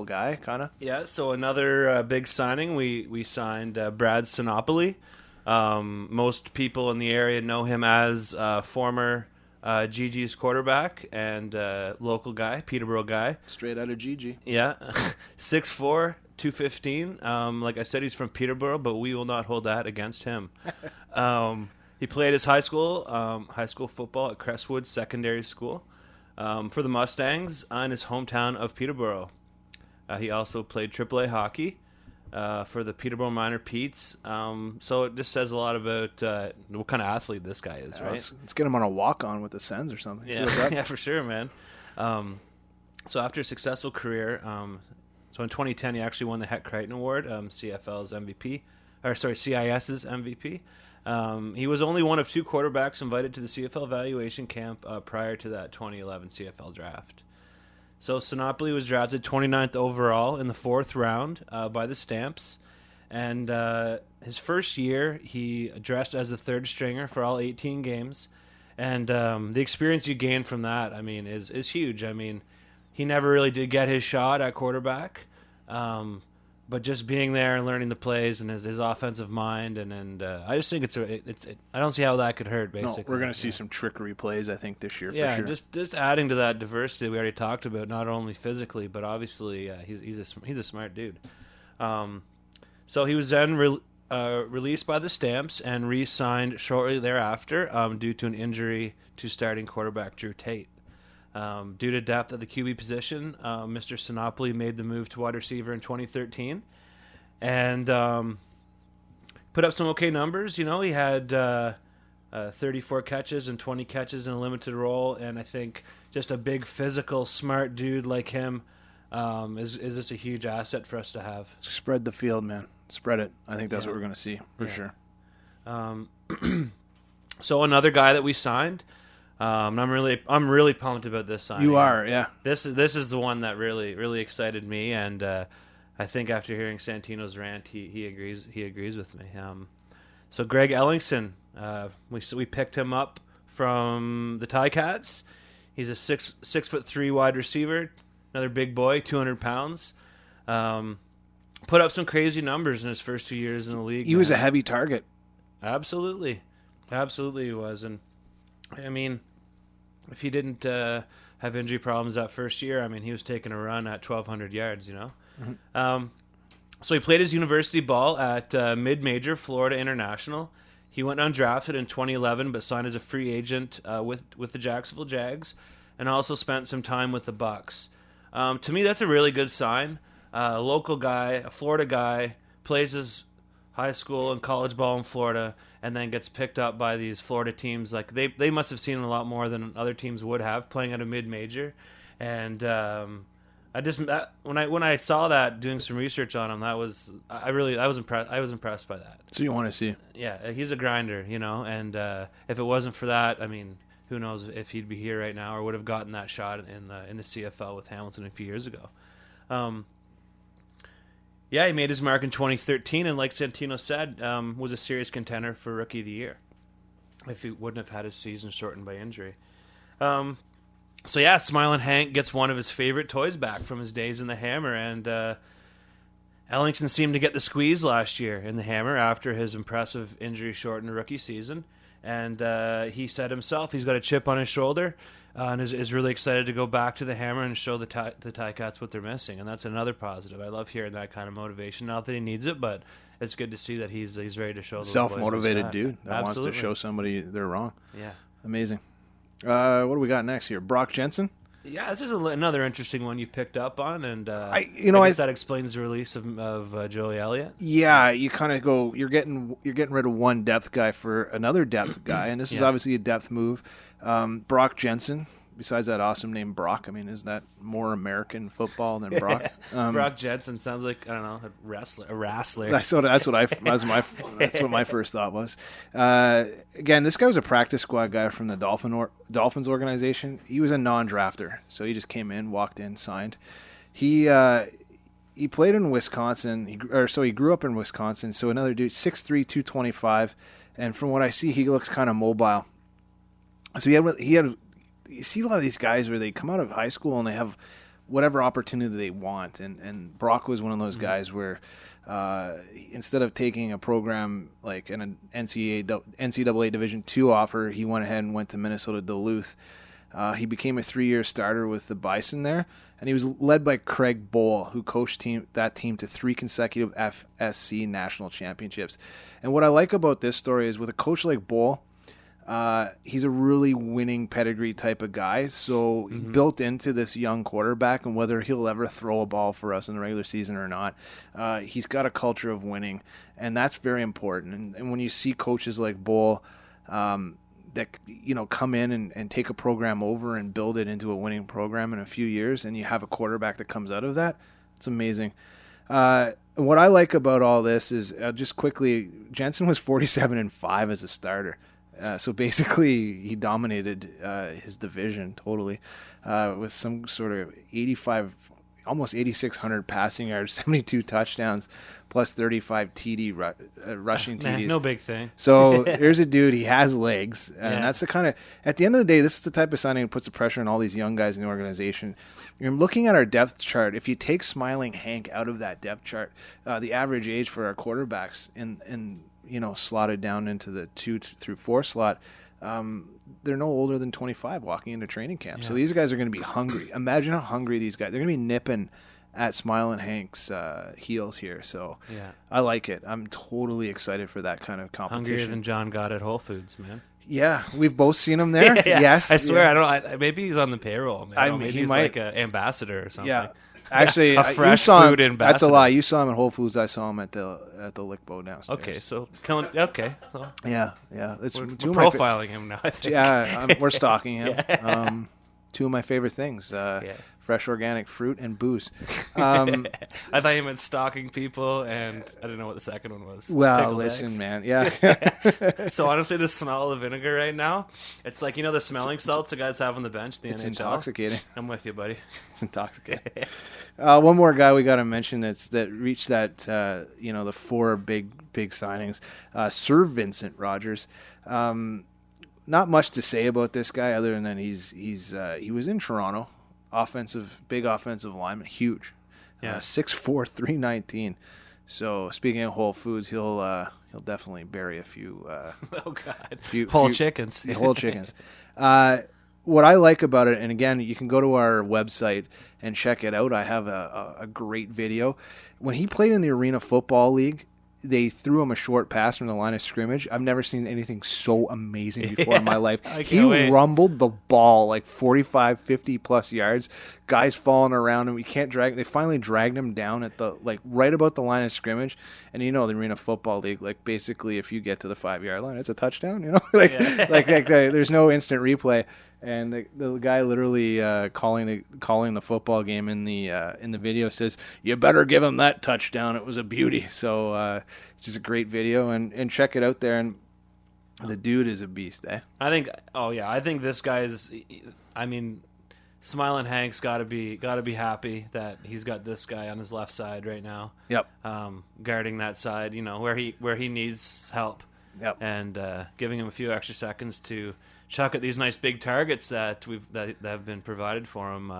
[SPEAKER 3] guy, kind of.
[SPEAKER 2] Yeah, so another big signing. We signed Brad Sinopoli. Most people in the area know him as former GG's quarterback and local guy, Peterborough guy.
[SPEAKER 3] Straight out of GG.
[SPEAKER 2] Yeah, 6'4", 215. Like I said, he's from Peterborough, but we will not hold that against him. He played his high school football at Crestwood Secondary School for the Mustangs in his hometown of Peterborough. He also played AAA hockey for the Peterborough Minor Petes. So it just says a lot about what kind of athlete this guy is, right?
[SPEAKER 3] Let's get him on a walk-on with the Sens or something.
[SPEAKER 2] Yeah, for sure, man. So after a successful career, so in 2010 he actually won the Hec Crichton Award, CFL's MVP, CIS's MVP. He was only one of 2 quarterbacks invited to the CFL evaluation camp prior to that 2011 CFL draft. So Sinopoli was drafted 29th overall in the 4th round by the Stamps. And his first year, he dressed as a third stringer for all 18 games. And the experience you gain from that, is huge. He never really did get his shot at quarterback. But just being there and learning the plays and his offensive mind, and I just think I don't see how that could hurt. Basically,
[SPEAKER 3] no, we're going to see some trickery plays, I think, this year.
[SPEAKER 2] Yeah,
[SPEAKER 3] for sure.
[SPEAKER 2] just adding to that diversity we already talked about, not only physically but obviously he's a smart dude. So he was then released by the Stamps and re-signed shortly thereafter due to an injury to starting quarterback Drew Tate. Due to depth at the QB position, Mr. Sinopoli made the move to wide receiver in 2013 and put up some okay numbers. He had 34 catches and 20 catches in a limited role, and I think just a big physical, smart dude like him is just a huge asset for us to have.
[SPEAKER 3] Spread the field, man. Spread it. I think that's what we're going to see for sure.
[SPEAKER 2] So another guy that we signed. I'm really pumped about this signing.
[SPEAKER 3] You are, yeah.
[SPEAKER 2] This is the one that really excited me, and I think after hearing Santino's rant, he agrees with me. So Greg Ellingson, we picked him up from the Ticats. He's a 6'3" wide receiver, another big boy, 200 pounds. Put up some crazy numbers in his first 2 years in the league.
[SPEAKER 3] He was a heavy target.
[SPEAKER 2] Absolutely he was, and if he didn't have injury problems that first year, he was taking a run at 1,200 yards, Mm-hmm. So he played his university ball at mid-major Florida International. He went undrafted in 2011, but signed as a free agent with the Jacksonville Jags, and also spent some time with the Bucks. To me, that's a really good sign. A local guy, a Florida guy, plays his high school and college ball in Florida, and then gets picked up by these Florida teams. Like they must have seen a lot more than other teams would have playing at a mid-major. And when I saw that, doing some research on him, I was impressed. I was impressed by that.
[SPEAKER 3] So you want to see?
[SPEAKER 2] Yeah, he's a grinder, and if it wasn't for that, who knows if he'd be here right now or would have gotten that shot in the CFL with Hamilton a few years ago. Yeah, he made his mark in 2013, and like Santino said, was a serious contender for Rookie of the Year if he wouldn't have had his season shortened by injury. So yeah, Smiling Hank gets one of his favorite toys back from his days in the Hammer, and Ellington seemed to get the squeeze last year in the Hammer after his impressive injury-shortened rookie season. And he said himself he's got a chip on his shoulder and is really excited to go back to the Hammer and show the Ticats what they're missing. And that's another positive. I love hearing that kind of motivation. Not that he needs it, but it's good to see that he's ready to show those
[SPEAKER 3] self-motivated
[SPEAKER 2] boys
[SPEAKER 3] dude that wants to show somebody they're wrong.
[SPEAKER 2] Yeah.
[SPEAKER 3] Amazing. What do we got next here? Brock Jensen?
[SPEAKER 2] Yeah, this is another interesting one you picked up on, and I guess that explains the release of Joey Elliott.
[SPEAKER 3] Yeah, you kind of go. You're getting rid of one depth guy for another depth guy, and this is obviously a depth move. Brock Jensen. Besides that awesome name Brock, I mean, is that more American football than Brock?
[SPEAKER 2] Brock Jensen sounds like, I don't know, a wrestler.
[SPEAKER 3] That's what my first thought was. Again, this guy was a practice squad guy from the Dolphins organization. He was a non-drafter, so he just came in, walked in, signed. He played in Wisconsin. He grew up in Wisconsin. So another dude, 6'3", 225, and from what I see, he looks kind of mobile. So he had. You see a lot of these guys where they come out of high school and they have whatever opportunity they want. And Brock was one of those guys where instead of taking a program like an NCAA Division II offer, he went ahead and went to Minnesota Duluth. He became a 3-year starter with the Bison there, and he was led by Craig Bohl, who coached that team to 3 consecutive FSC national championships. And what I like about this story is with a coach like Bohl, he's a really winning pedigree type of guy, so he built into this young quarterback, and whether he'll ever throw a ball for us in the regular season or not, he's got a culture of winning, and that's very important. And when you see coaches like Bohl that come in and take a program over and build it into a winning program in a few years, and you have a quarterback that comes out of that, it's amazing. What I like about all this is just quickly, Jensen was 47-5 as a starter. So basically, he dominated his division totally with some sort of 85, almost 8,600 passing yards, 72 touchdowns, plus 35 TD rushing TDs.
[SPEAKER 2] No big thing.
[SPEAKER 3] So here's a dude, he has legs. And that's the kind of, at the end of the day, this is the type of signing that puts the pressure on all these young guys in the organization. You're looking at our depth chart. If you take Smiling Hank out of that depth chart, the average age for our quarterbacks slotted down into the 2 through 4 slot, they're no older than 25 walking into training camp. Yeah. So these guys are going to be hungry. Imagine how hungry these guys. They're going to be nipping at Smiling Hank's heels here. So I like it. I'm totally excited for that kind of competition.
[SPEAKER 2] Hungrier than John got at Whole Foods, man.
[SPEAKER 3] Yeah, we've both seen him there. Yes,
[SPEAKER 2] I swear. I don't. Maybe he's on the payroll. Man. Maybe he's like an ambassador or something.
[SPEAKER 3] Yeah. Actually,
[SPEAKER 2] a fresh food ambassador.
[SPEAKER 3] That's a lie. You saw him at Whole Foods. I saw him at the Lickbow downstairs.
[SPEAKER 2] Okay, so
[SPEAKER 3] yeah.
[SPEAKER 2] It's we're profiling him now. I think.
[SPEAKER 3] Yeah, we're stalking him. Yeah. 2 of my favorite things: fresh organic fruit and booze.
[SPEAKER 2] I thought you meant stalking people, and I didn't know what the second one was.
[SPEAKER 3] Well,
[SPEAKER 2] Pickled
[SPEAKER 3] listen,
[SPEAKER 2] eggs.
[SPEAKER 3] Man. Yeah.
[SPEAKER 2] So honestly, the smell of the vinegar right now, it's like the smelling salts the guys have on the bench.
[SPEAKER 3] It's
[SPEAKER 2] NHL.
[SPEAKER 3] Intoxicating.
[SPEAKER 2] I'm with you, buddy.
[SPEAKER 3] It's intoxicating. One more guy we got to mention that reached that the 4 big signings. Sir Vincent Rogers. Not much to say about this guy other than he was in Toronto, big offensive lineman, huge, 6'4", 319. So speaking of Whole Foods, he'll definitely bury a few.
[SPEAKER 2] Oh God, whole chickens.
[SPEAKER 3] Whole chickens. What I like about it, and again, you can go to our website and check it out. I have a great video. When he played in the Arena Football League, they threw him a short pass from the line of scrimmage. I've never seen anything so amazing before in my life. He rumbled the ball like 45, 50 plus yards. Guys falling around him. We can't drag. They finally dragged him down at right about the line of scrimmage. And the Arena Football League, basically if you get to the 5-yard line, it's a touchdown. There's no instant replay. And the guy literally calling the football game in the video says, "You better give him that touchdown. It was a beauty." So just a great video, and check it out there. And the dude is a beast, eh?
[SPEAKER 2] I think this guy's. Smiling Hank's got to be happy that he's got this guy on his left side right now.
[SPEAKER 3] Yep.
[SPEAKER 2] Guarding that side, where he needs help.
[SPEAKER 3] Yep.
[SPEAKER 2] And giving him a few extra seconds to chuck at these nice big targets that have been provided for him.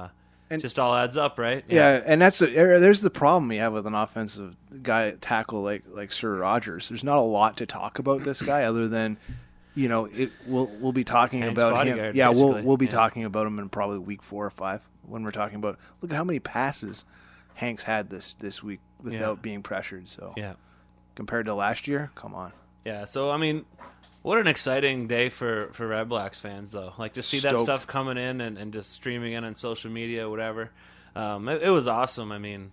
[SPEAKER 2] It just all adds up, right?
[SPEAKER 3] Yeah, and there's the problem you have with an offensive guy tackle like Sir Rogers. There's not a lot to talk about this guy other than, we'll be talking
[SPEAKER 2] Hank's
[SPEAKER 3] about him.
[SPEAKER 2] bodyguard,
[SPEAKER 3] Yeah,
[SPEAKER 2] basically.
[SPEAKER 3] we'll be talking about him in probably week 4 or 5 when we're talking about look at how many passes Hank's had this week without being pressured. So compared to last year, come on.
[SPEAKER 2] Yeah, so I mean, what an exciting day for Red Blacks fans, though. Like, to see that
[SPEAKER 3] Stoked.
[SPEAKER 2] stuff coming in and just streaming in on social media, whatever. It was awesome. I mean,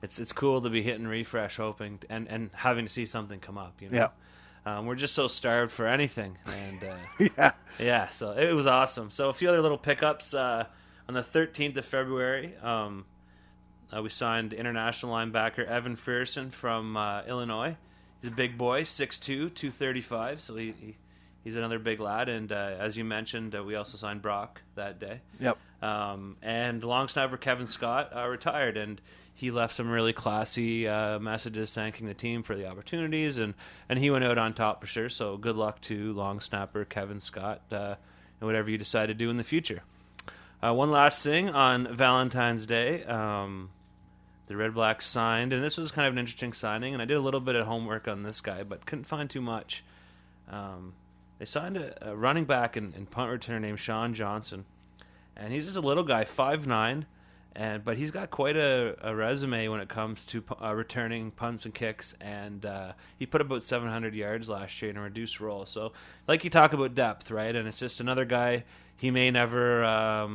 [SPEAKER 2] it's cool to be hitting refresh, hoping and having to see something come up.
[SPEAKER 3] Yeah.
[SPEAKER 2] We're just so starved for anything, and
[SPEAKER 3] Yeah.
[SPEAKER 2] So it was awesome. So a few other little pickups on the 13th of February. We signed international linebacker Evan Fearson from Illinois. He's a big boy, 6'2", 235, so he's another big lad. And as you mentioned, we also signed Brock that day.
[SPEAKER 3] Yep.
[SPEAKER 2] And long snapper Kevin Scott retired, and he left some really classy messages thanking the team for the opportunities, and he went out on top for sure. So good luck to long snapper Kevin Scott and whatever you decide to do in the future. One last thing on Valentine's Day. The Red Blacks signed, and this was kind of an interesting signing, and I did a little bit of homework on this guy, but couldn't find too much. They signed a running back and punt returner named Sean Johnson, and he's just a little guy, 5'9", but he's got quite a resume when it comes to returning punts and kicks, and he put about 700 yards last year in a reduced role. So, like you talk about depth, right? And it's just another guy. He may never,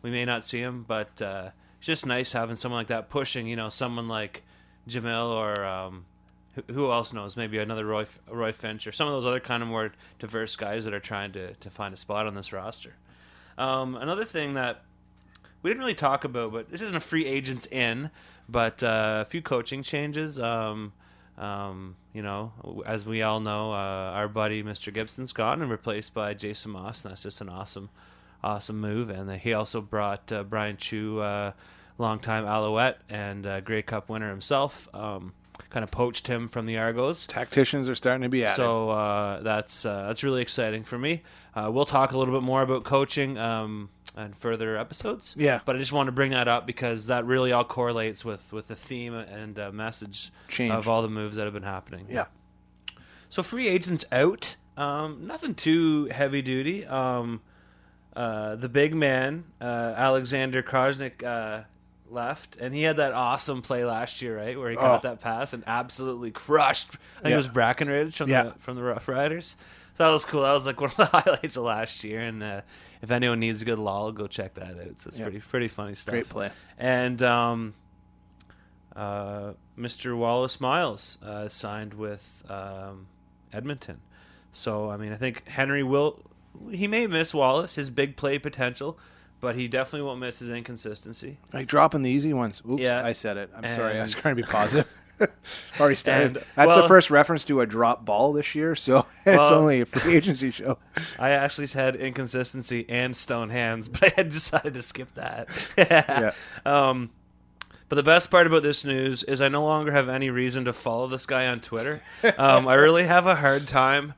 [SPEAKER 2] we may not see him, but it's just nice having someone like that pushing, someone like Jamil or who else knows, maybe another Roy Finch or some of those other kind of more diverse guys that are trying to find a spot on this roster. Another thing that we didn't really talk about, but this isn't a free agents in, but a few coaching changes. As we all know, our buddy Mr. Gibson's gone and replaced by Jason Moss, and that's just an awesome move. And he also brought Brian Chu, longtime Alouette and Grey Cup winner himself, kind of poached him from the Argos.
[SPEAKER 3] Tacticians are starting to be at it.
[SPEAKER 2] So that's really exciting for me. We'll talk a little bit more about coaching in further episodes.
[SPEAKER 3] Yeah.
[SPEAKER 2] But I just wanted to bring that up because that really all correlates with the theme and message
[SPEAKER 3] Change.
[SPEAKER 2] of all the moves that have been happening.
[SPEAKER 3] Yeah.
[SPEAKER 2] So free agents out. Nothing too heavy duty. The big man, Alexander Krajnik, left, and he had that awesome play last year, right, where he caught that pass and absolutely crushed. I think it was Brackenridge from the Rough Riders. So that was cool. That was like one of the highlights of last year. And if anyone needs a good lull, go check that out. So it's pretty funny stuff.
[SPEAKER 3] Great play.
[SPEAKER 2] And Mr. Wallace Miles signed with Edmonton. So I mean, I think Henry he may miss Wallace, his big play potential, but he definitely won't miss his inconsistency.
[SPEAKER 3] Like dropping the easy ones. Oops,
[SPEAKER 2] Yeah.
[SPEAKER 3] I said it. I'm sorry. I was trying to be positive. Already started.
[SPEAKER 2] And,
[SPEAKER 3] That's
[SPEAKER 2] well-
[SPEAKER 3] the first reference to a drop ball this year, so it's
[SPEAKER 2] Well-
[SPEAKER 3] only a free agency show.
[SPEAKER 2] I actually said inconsistency and stone hands, but I had decided to skip that.
[SPEAKER 3] Yeah.
[SPEAKER 2] But the best part about this news is I no longer have any reason to follow this guy on Twitter. I really have a hard time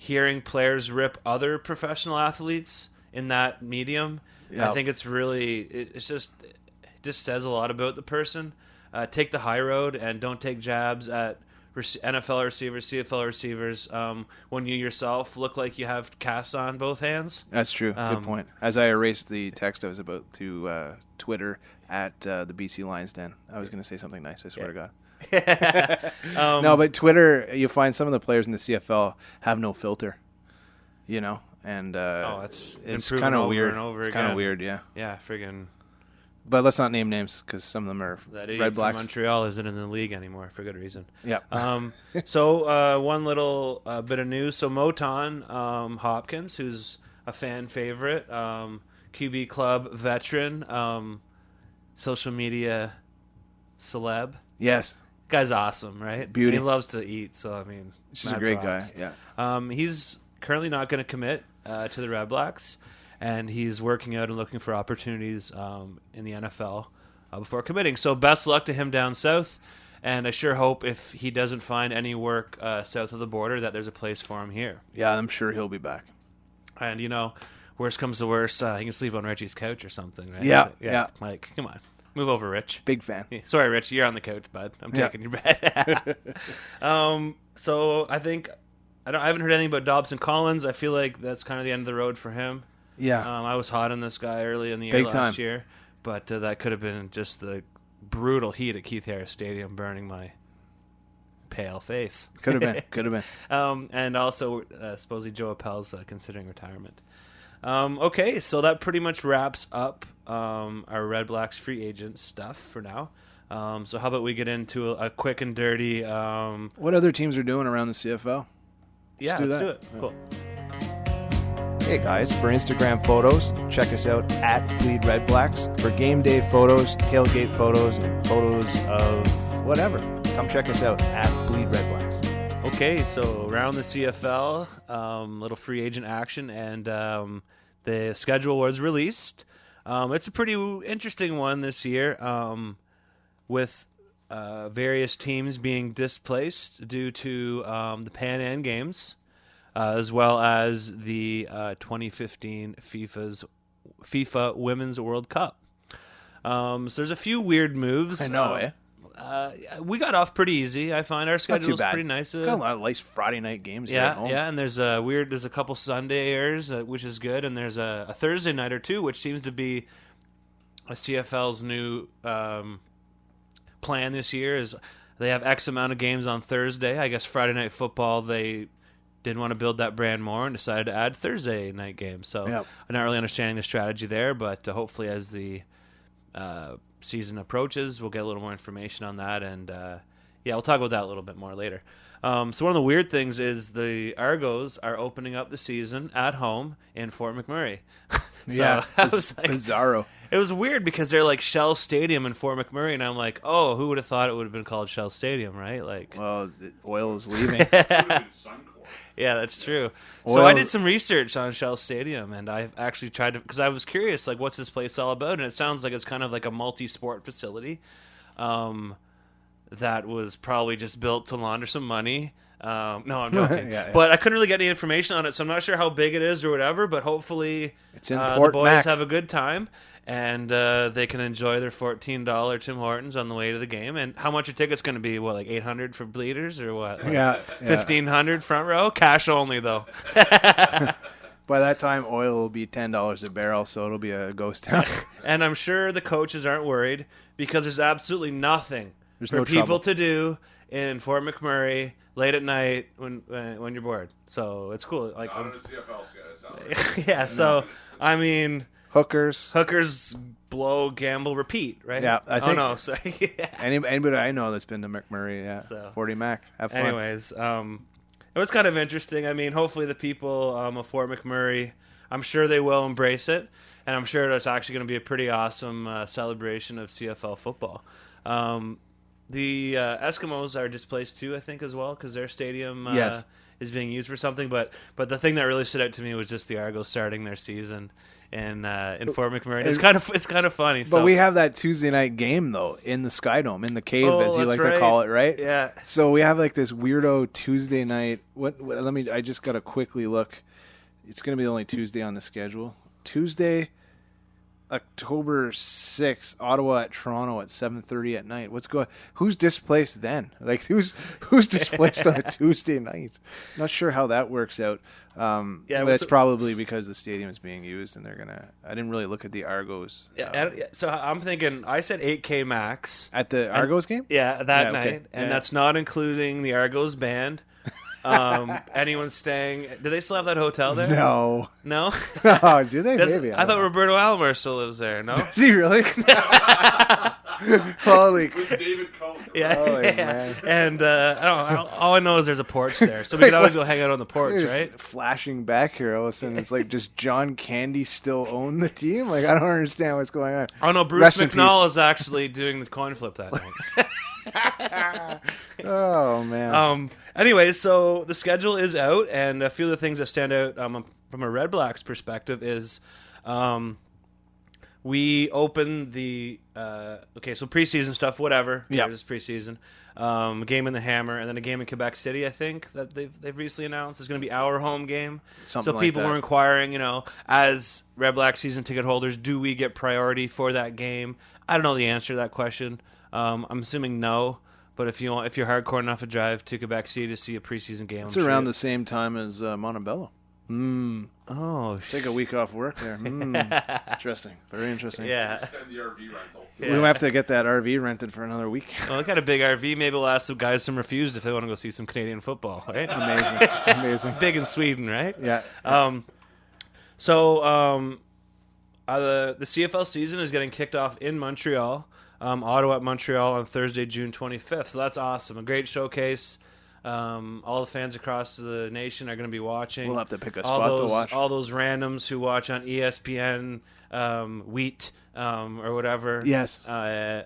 [SPEAKER 2] hearing players rip other professional athletes in that medium.
[SPEAKER 3] Yeah.
[SPEAKER 2] I think it's really, it just says a lot about the person. Take the high road and don't take jabs at NFL receivers, CFL receivers, when you yourself look like you have casts on both hands.
[SPEAKER 3] That's true. Good point. As I erased the text I was about to Twitter at the BC Lions Den, I was going to say something nice, I swear to God. No, but Twitter, you find some of the players in the CFL have no filter, and it's kind of weird.
[SPEAKER 2] And over
[SPEAKER 3] it's
[SPEAKER 2] again.
[SPEAKER 3] kind of weird, yeah.
[SPEAKER 2] Yeah, friggin'
[SPEAKER 3] But let's not name names because some of them are
[SPEAKER 2] that idiot
[SPEAKER 3] Red
[SPEAKER 2] from
[SPEAKER 3] Blacks.
[SPEAKER 2] Montreal isn't in the league anymore for good reason.
[SPEAKER 3] Yeah.
[SPEAKER 2] So one little bit of news. So Moton Hopkins, who's a fan favorite, QB club veteran, social media celeb.
[SPEAKER 3] Yes.
[SPEAKER 2] Guy's awesome, right?
[SPEAKER 3] Beauty.
[SPEAKER 2] And he loves to eat, so I mean,
[SPEAKER 3] She's a
[SPEAKER 2] mad
[SPEAKER 3] great
[SPEAKER 2] props.
[SPEAKER 3] guy. Yeah.
[SPEAKER 2] He's currently not going to commit to the Red Blacks, and he's working out and looking for opportunities in the NFL before committing. So best luck to him down south, and I sure hope if he doesn't find any work south of the border that there's a place for him here.
[SPEAKER 3] Yeah, I'm sure he'll be back.
[SPEAKER 2] And, worst comes to worst, he can sleep on Richie's couch or something, right?
[SPEAKER 3] Yeah.
[SPEAKER 2] Like, come on. Move over, Rich.
[SPEAKER 3] Big fan.
[SPEAKER 2] Sorry, Rich, you're on the couch, bud. I'm taking your bed. So I think I haven't heard anything about Dobson Collins. I feel like that's kind of the end of the road for him.
[SPEAKER 3] Yeah.
[SPEAKER 2] I was hot on this guy early in the year
[SPEAKER 3] Big
[SPEAKER 2] last
[SPEAKER 3] time.
[SPEAKER 2] year, but that could have been just the brutal heat at Keith Harris Stadium burning my pale face.
[SPEAKER 3] Could have been.
[SPEAKER 2] And also, supposedly Joe Appel's considering retirement. Okay, so that pretty much wraps up our Red Blacks free agent stuff for now. So how about we get into a quick and dirty...
[SPEAKER 3] What other teams are doing around the CFL?
[SPEAKER 2] let's do it. Cool.
[SPEAKER 3] Hey guys, for Instagram photos, check us out at BleedRedBlacks. For game day photos, tailgate photos, and photos of whatever, come check us out at BleedRedBlacks.
[SPEAKER 2] Okay, so around the CFL, little free agent action, and the schedule was released. It's a pretty interesting one this year, with various teams being displaced due to the Pan Am Games, as well as the 2015 FIFA Women's World Cup. So there's a few weird moves.
[SPEAKER 3] I know,
[SPEAKER 2] we got off pretty easy. I find our schedule is pretty nice.
[SPEAKER 3] Got a lot of nice Friday night games.
[SPEAKER 2] Yeah,
[SPEAKER 3] at home.
[SPEAKER 2] and there's a couple Sunday airs, which is good, and there's a Thursday night or two, which seems to be a CFL's new plan this year. Is they have X amount of games on Thursday. I guess Friday Night Football, they didn't want to build that brand more and decided to add Thursday night games. So I'm not really understanding the strategy there, but hopefully as the season approaches, we'll get a little more information on that, and we'll talk about that a little bit more later. So one of the weird things is the Argos are opening up the season at home in Fort McMurray. So
[SPEAKER 3] it's
[SPEAKER 2] was like,
[SPEAKER 3] bizarro.
[SPEAKER 2] It was weird because they're like Shell Stadium in Fort McMurray, and I'm like, oh, who would have thought it would have been called Shell Stadium, right? Like,
[SPEAKER 3] Well, the oil is leaving.
[SPEAKER 2] yeah, that's true. So I did some research on Shell Stadium, and I actually tried to, because I was curious, like, what's this place all about? And it sounds like it's kind of like a multi-sport facility that was probably just built to launder some money. No, I'm joking. But I couldn't really get any information on it, so I'm not sure how big it is or whatever, but hopefully
[SPEAKER 3] It's in
[SPEAKER 2] the
[SPEAKER 3] Fort
[SPEAKER 2] boys
[SPEAKER 3] Mac.
[SPEAKER 2] have a good time, and they can enjoy their $14 Tim Hortons on the way to the game. And how much are tickets going to be? What, like $800 for bleeders or what? Like $1,500 front row? Cash only, though.
[SPEAKER 3] By that time, oil will be $10 a barrel, so it'll be a ghost town.
[SPEAKER 2] And I'm sure the coaches aren't worried because there's absolutely nothing for
[SPEAKER 3] no
[SPEAKER 2] people
[SPEAKER 3] trouble.
[SPEAKER 2] to do in Fort McMurray late at night when you're bored. So it's cool. Like,
[SPEAKER 1] Not in a CFL sound.
[SPEAKER 2] yeah. So I mean,
[SPEAKER 3] Hookers.
[SPEAKER 2] blow, gamble, repeat, right?
[SPEAKER 3] Yeah, I think-
[SPEAKER 2] Oh no, sorry.
[SPEAKER 3] Anybody I know that's been to McMurray,
[SPEAKER 2] So-
[SPEAKER 3] 40 Mac. Have fun.
[SPEAKER 2] Anyways, it was kind of interesting. I mean, hopefully the people of Fort McMurray, I'm sure they will embrace it, and I'm sure it's actually going to be a pretty awesome celebration of CFL football. The Eskimos are displaced too, I think, as well, because their stadium
[SPEAKER 3] Yes.
[SPEAKER 2] is being used for something. But the thing that really stood out to me was just the Argos starting their season in Fort McMurray. It's kind of funny.
[SPEAKER 3] But we have that Tuesday night game, though, in the Sky Dome, in the cave, as you
[SPEAKER 2] that's
[SPEAKER 3] like
[SPEAKER 2] right.
[SPEAKER 3] to call it, right?
[SPEAKER 2] Yeah.
[SPEAKER 3] So we have like this weirdo Tuesday night. I just got to quickly look. It's going to be the only Tuesday on the schedule. Tuesday, October 6th, Ottawa at Toronto at 7:30 at night. Who's displaced then? Like who's displaced on a Tuesday night? Not sure how that works out. But it's probably because the stadium is being used, and they're gonna. I didn't really look at the Argos.
[SPEAKER 2] So I'm thinking, I said 8K max
[SPEAKER 3] At the Argos game?
[SPEAKER 2] Yeah, that night,
[SPEAKER 3] okay.
[SPEAKER 2] and
[SPEAKER 3] Yeah.
[SPEAKER 2] that's not including the Argos band. Anyone staying? Do they still have that hotel there?
[SPEAKER 3] No.
[SPEAKER 2] No.
[SPEAKER 3] Oh, do they? Maybe.
[SPEAKER 2] I thought Roberto Alomar still lives there. No.
[SPEAKER 3] Is he really? Holy.
[SPEAKER 1] With David Cohn.
[SPEAKER 2] Yeah.
[SPEAKER 3] Holy man.
[SPEAKER 2] And I don't. All I know is there's a porch there, so we could always go hang out on the porch,
[SPEAKER 3] Just
[SPEAKER 2] right?
[SPEAKER 3] flashing back here, all of a sudden, it's like, does John Candy still own the team? Like, I don't understand what's going on.
[SPEAKER 2] Oh no, Bruce
[SPEAKER 3] Rest in
[SPEAKER 2] McNall is actually doing the coin flip that night.
[SPEAKER 3] Oh man.
[SPEAKER 2] Anyways, so the schedule is out, and a few of the things that stand out from a Red Blacks perspective is we open the so preseason stuff, whatever.
[SPEAKER 3] Yeah,
[SPEAKER 2] it's preseason. Game in the Hammer, and then a game in Quebec City. I think that they've recently announced is going to be our home game.
[SPEAKER 3] Something
[SPEAKER 2] so
[SPEAKER 3] like
[SPEAKER 2] people
[SPEAKER 3] that.
[SPEAKER 2] were inquiring, as Red Black season ticket holders, do we get priority for that game? I don't know the answer to that question. I'm assuming no. But if you're hardcore enough to drive to Quebec City to see a preseason game,
[SPEAKER 3] It's around the same time as Montebello.
[SPEAKER 2] Oh,
[SPEAKER 3] take a week off work there. Interesting. Very interesting.
[SPEAKER 2] Yeah.
[SPEAKER 1] Extend the RV rental.
[SPEAKER 3] We don't have to get that RV rented for another week.
[SPEAKER 2] Well, I got a big RV. Maybe we'll ask some guys some refused if they want to go see some Canadian football, right?
[SPEAKER 3] Amazing.
[SPEAKER 2] It's big in Sweden, right?
[SPEAKER 3] Yeah.
[SPEAKER 2] The CFL season is getting kicked off in Montreal. Ottawa at Montreal on Thursday, June 25th. So that's awesome. A great showcase. All the fans across the nation are going to be watching.
[SPEAKER 3] We'll have to pick a spot to watch.
[SPEAKER 2] All those randoms who watch on ESPN, Wheat, or whatever.
[SPEAKER 3] Yes.
[SPEAKER 2] They're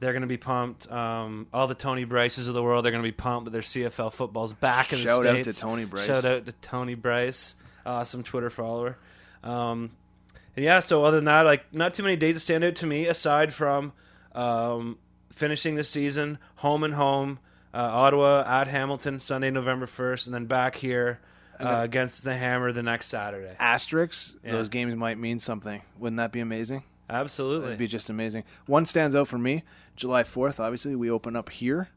[SPEAKER 2] going to be pumped. All the Tony Bryces of the world are going to be pumped that their CFL football's back in the States.
[SPEAKER 3] Shout out to Tony Bryce.
[SPEAKER 2] Shout out to Tony Bryce. Awesome Twitter follower. And yeah, so other than that, not too many dates stand out to me aside from finishing the season home and home. Ottawa at Hamilton Sunday, November 1st, and then back here against the Hammer the next Saturday.
[SPEAKER 3] Asterisks, those games might mean something. Wouldn't that be amazing?
[SPEAKER 2] Absolutely.
[SPEAKER 3] It'd be just amazing. One stands out for me. July 4th, obviously, we open up here,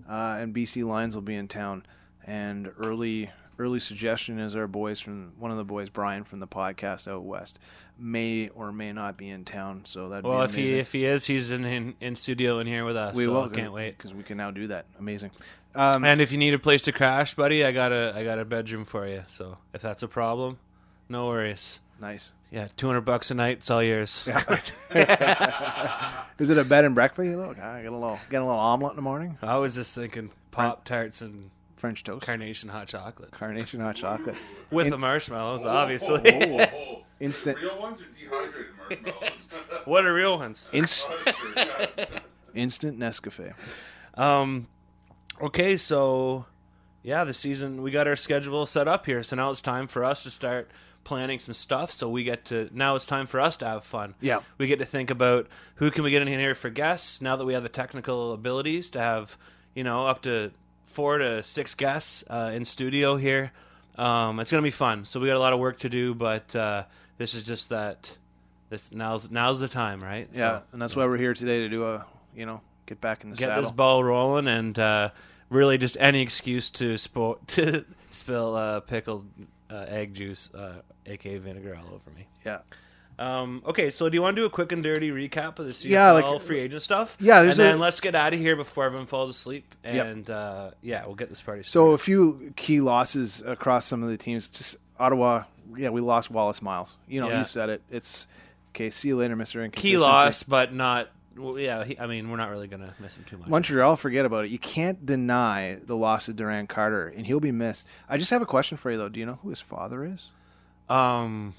[SPEAKER 3] and BC Lions will be in town. And early suggestion is one of the boys, Brian, from the podcast out west, may or may not be in town. So that'd be amazing.
[SPEAKER 2] if he is, he's in studio in here with us.
[SPEAKER 3] We
[SPEAKER 2] so
[SPEAKER 3] will.
[SPEAKER 2] Can't wait
[SPEAKER 3] because we can now do that. Amazing.
[SPEAKER 2] And if you need a place to crash, buddy, I got a bedroom for you. So if that's a problem, no worries.
[SPEAKER 3] Nice.
[SPEAKER 2] Yeah, $200 a night. It's all yours.
[SPEAKER 3] Is it a bed and breakfast? Look, I get a little omelet in the morning.
[SPEAKER 2] I was just thinking Pop-Tarts and
[SPEAKER 3] French toast.
[SPEAKER 2] Carnation hot chocolate.
[SPEAKER 3] Carnation hot chocolate.
[SPEAKER 2] With the marshmallows, obviously.
[SPEAKER 3] Instant.
[SPEAKER 1] Real ones or dehydrated marshmallows?
[SPEAKER 2] What are real ones?
[SPEAKER 3] Instant Nescafe.
[SPEAKER 2] Okay, so yeah, the season, we got our schedule set up here. So now it's time for us to start planning some stuff. So now it's time for us to have fun.
[SPEAKER 3] Yeah.
[SPEAKER 2] We get to think about who can we get in here for guests now that we have the technical abilities to have, up to 4 to 6 guests in studio here. It's going to be fun. So we got a lot of work to do, but this is just that. Now's the time, right?
[SPEAKER 3] Yeah, and that's why we're here today to do get back in the saddle.
[SPEAKER 2] Get this ball rolling, and really just any excuse to spill pickled egg juice, aka vinegar, all over me.
[SPEAKER 3] Yeah.
[SPEAKER 2] Okay, so do you want to do a quick and dirty recap of the CFL free agent stuff?
[SPEAKER 3] Yeah,
[SPEAKER 2] and then let's get out of here before everyone falls asleep, and we'll get this party started.
[SPEAKER 3] So a few key losses across some of the teams. Just Ottawa, we lost Wallace Miles. You said it. It's okay. See you later, Mr. Inconsistency.
[SPEAKER 2] Key loss, but not. Well, yeah, we're not really going to miss him too much.
[SPEAKER 3] Montreal, forget about it. You can't deny the loss of Duran Carter, and he'll be missed. I just have a question for you, though. Do you know who his father is? I'm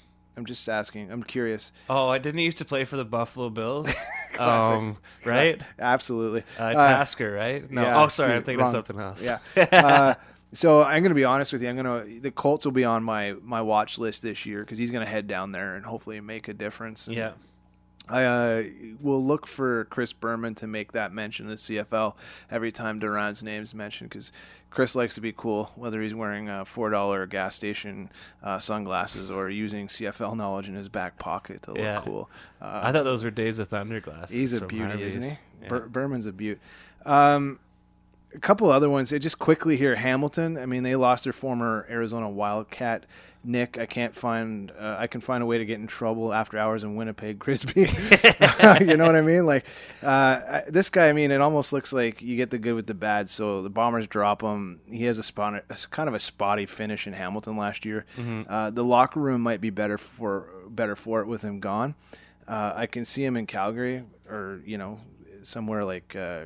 [SPEAKER 3] just asking. I'm curious.
[SPEAKER 2] Oh, I didn't used to play for the Buffalo Bills. Right?
[SPEAKER 3] Absolutely.
[SPEAKER 2] Tasker, right? No.
[SPEAKER 3] Yeah,
[SPEAKER 2] sorry, I'm thinking of something else.
[SPEAKER 3] Yeah. So I'm going to be honest with you. The Colts will be on my watch list this year because he's going to head down there and hopefully make a difference. And
[SPEAKER 2] yeah.
[SPEAKER 3] I will look for Chris Berman to make that mention in the CFL every time Duran's name is mentioned because Chris likes to be cool, whether he's wearing $4 gas station sunglasses or using CFL knowledge in his back pocket to look cool.
[SPEAKER 2] I thought those were Days of Thunder glasses.
[SPEAKER 3] He's a beauty,
[SPEAKER 2] Harvey's.
[SPEAKER 3] isn't he?
[SPEAKER 2] Yeah.
[SPEAKER 3] Berman's a beaut. A couple other ones. Just quickly here, Hamilton. They lost their former Arizona Wildcat, Nick. I can find a way to get in trouble after hours in Winnipeg, Crispy. You know what I mean? This guy. It almost looks like you get the good with the bad. So the Bombers drop him. He has kind of a spotty finish in Hamilton last year. Mm-hmm. The locker room might be better for it with him gone. I can see him in Calgary or somewhere like I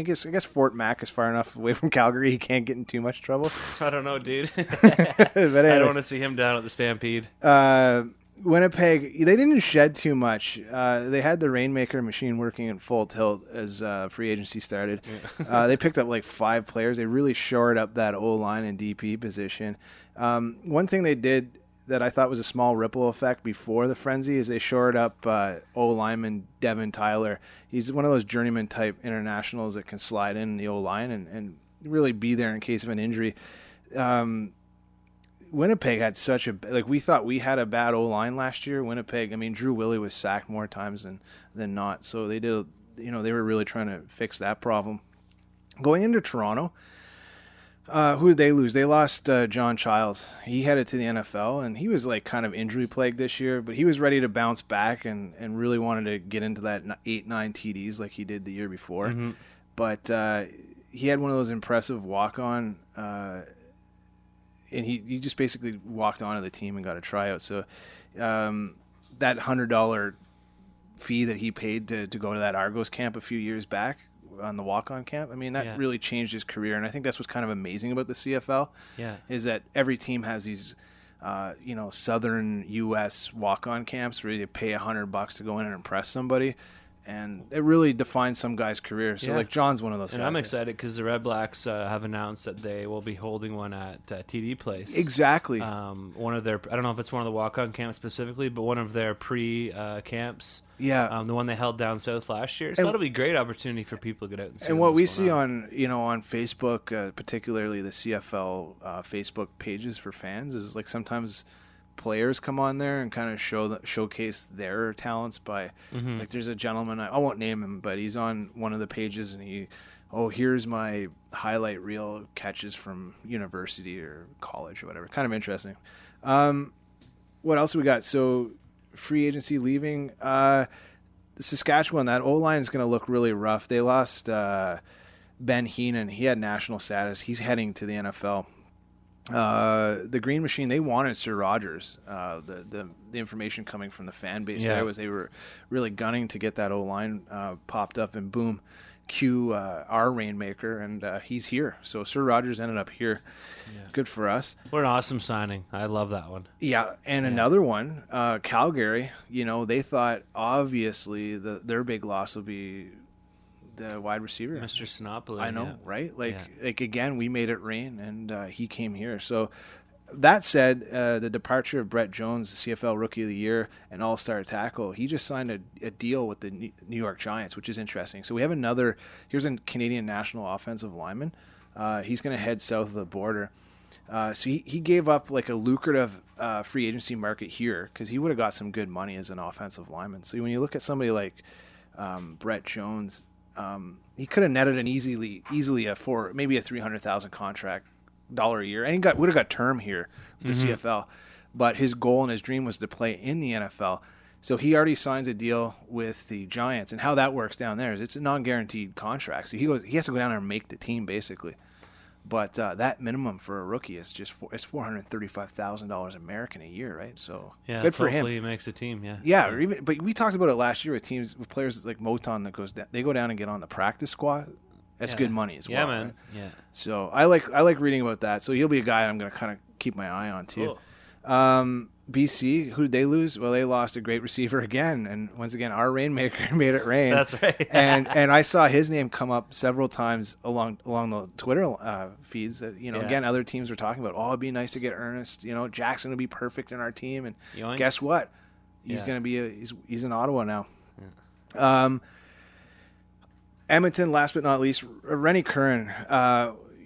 [SPEAKER 3] guess Fort Mac is far enough away from Calgary he can't get in too much trouble.
[SPEAKER 2] I don't know, dude.
[SPEAKER 3] But anyway,
[SPEAKER 2] I don't want to see him down at the Stampede.
[SPEAKER 3] Winnipeg, they didn't shed too much. They had the Rainmaker machine working in full tilt as free agency started. They picked up 5 players. They really shored up that O-line and DP position. One thing they did that I thought was a small ripple effect before the frenzy is they shored up O-lineman Devin Tyler. He's one of those journeyman type internationals that can slide in the O-line and really be there in case of an injury. Winnipeg had such a we thought we had a bad O-line last year. Winnipeg, I mean, Drew Willie was sacked more times than not, so they did. They were really trying to fix that problem. Going into Toronto, who did they lose? They lost John Childs. He headed to the NFL, and he was kind of injury plagued this year, but he was ready to bounce back and really wanted to get into that 8-9 TDs like he did the year before. Mm-hmm. But he had one of those impressive walk-on. And he just basically walked onto the team and got a tryout. So that $100 fee that he paid to go to that Argos camp a few years back on the walk-on camp, I mean, that really changed his career. And I think that's what's kind of amazing about the CFL is that every team has these, southern U.S. walk-on camps where you pay $100 to go in and impress somebody. And it really defines some guy's career. So, John's one of those guys.
[SPEAKER 2] And I'm excited because the Red Blacks have announced that they will be holding one at TD Place.
[SPEAKER 3] Exactly.
[SPEAKER 2] One of their, I don't know if it's one of the walk-on camps specifically, but one of their pre-camps.
[SPEAKER 3] Yeah.
[SPEAKER 2] The one they held down south last year. So that'll be a great opportunity for people to get out and see.
[SPEAKER 3] And what we see on Facebook, particularly the CFL Facebook pages for fans, is sometimes players come on there and kind of showcase their talents by there's a gentleman, I won't name him, but he's on one of the pages and here's my highlight reel catches from university or college or whatever. Kind of interesting. What else we got? So free agency leaving Saskatchewan, that O-line is going to look really rough. They lost Ben Heenan. He had national status. He's heading to the NFL. The Green Machine, they wanted Sir Rogers. The information coming from the fan base there was they were really gunning to get that O-line popped up, and boom, cue our Rainmaker, and he's here. So Sir Rogers ended up here. Yeah. Good for us.
[SPEAKER 2] What an awesome signing. I love that one.
[SPEAKER 3] Yeah, and another one, Calgary, they thought obviously their big loss will be the wide receiver,
[SPEAKER 2] Mr. Sinopoli.
[SPEAKER 3] I know, right? Again, we made it rain, and he came here. So that said, the departure of Brett Jones, the CFL Rookie of the Year and All-Star tackle, he just signed a deal with the New York Giants, which is interesting. So we have here's a Canadian national offensive lineman. He's going to head south of the border. So he gave up a lucrative free agency market here because he would have got some good money as an offensive lineman. So when you look at somebody like Brett Jones, he could have netted an easily maybe a $300,000 contract a year, and he would have got term here with the CFL. But his goal and his dream was to play in the NFL. So he already signs a deal with the Giants, and how that works down there is it's a non-guaranteed contract. So he has to go down there and make the team basically. But that minimum for a rookie is it's $435,000 American a year, right? So good for him.
[SPEAKER 2] Hopefully he makes a team.
[SPEAKER 3] But we talked about it last year with players like Moton that they go down and get on the practice squad. That's good money as well.
[SPEAKER 2] Yeah, man.
[SPEAKER 3] Right?
[SPEAKER 2] Yeah.
[SPEAKER 3] So I like reading about that. So he'll be a guy I'm going to kind of keep my eye on too. Cool. BC, who did they lose? Well, they lost a great receiver again, and once again, our Rainmaker made it rain.
[SPEAKER 2] That's right.
[SPEAKER 3] and I saw his name come up several times along the Twitter feeds. That again, other teams were talking about. Oh, it'd be nice to get Ernest. Jackson would be perfect in our team. And guess what? He's going to be he's in Ottawa now. Yeah. Edmonton, last but not least, Rennie Curran.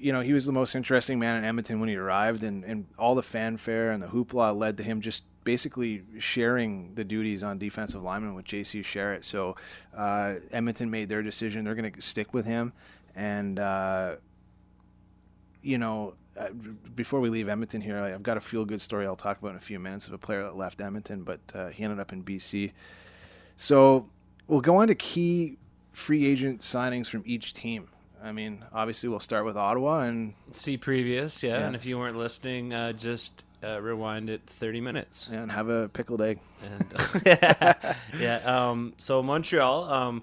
[SPEAKER 3] He was the most interesting man in Edmonton when he arrived, and all the fanfare and the hoopla led to him just basically sharing the duties on defensive lineman with J.C. Sherritt. So Edmonton made their decision. They're going to stick with him. And, before we leave Edmonton here, I've got a feel-good story I'll talk about in a few minutes of a player that left Edmonton, but he ended up in BC. So we'll go on to key free agent signings from each team. I mean, obviously, we'll start with Ottawa and see
[SPEAKER 2] previous, and if you weren't listening, just rewind it 30 minutes
[SPEAKER 3] and have a pickled egg.
[SPEAKER 2] And so Montreal,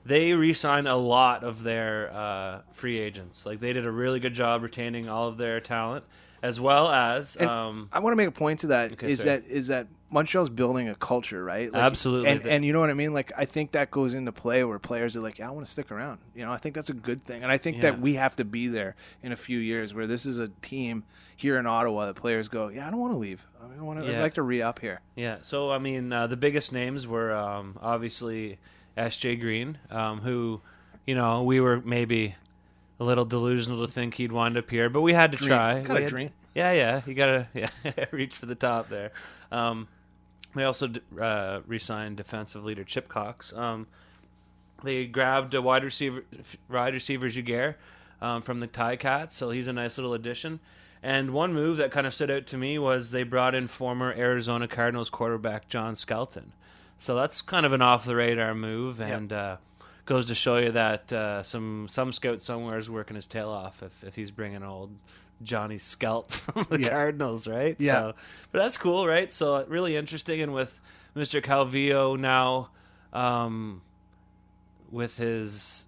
[SPEAKER 2] they re-signed a lot of their free agents. They did a really good job retaining all of their talent, as well as.
[SPEAKER 3] I want to make a point to that.
[SPEAKER 2] Okay,
[SPEAKER 3] is that Montreal's building a culture, right? Like,
[SPEAKER 2] Absolutely.
[SPEAKER 3] And you know what I mean? Like, I think that goes into play where players are like, yeah, I want to stick around. You know, I think that's a good thing. And I think that we have to be there in a few years where this is a team here in Ottawa that players go, yeah, I don't want to leave. I'd like to re-up here.
[SPEAKER 2] Yeah. So, I mean, the biggest names were obviously S.J. Green, who, you know, we were maybe a little delusional to think he'd wind up here, but we had to try.
[SPEAKER 3] Got a dream.
[SPEAKER 2] Yeah. You got to reach for the top there. They also re-signed defensive leader Chip Cox. They grabbed a wide receiver Giguère from the Ticats, so he's a nice little addition. And one move that kind of stood out to me was they brought in former Arizona Cardinals quarterback John Skelton. So that's kind of an off-the-radar move, and goes to show you that some scout somewhere is working his tail off if he's bringing old Johnny Skelt from the Cardinals, right?
[SPEAKER 3] Yeah.
[SPEAKER 2] So, but that's cool, right? So really interesting, and with Mr. Calvillo now with his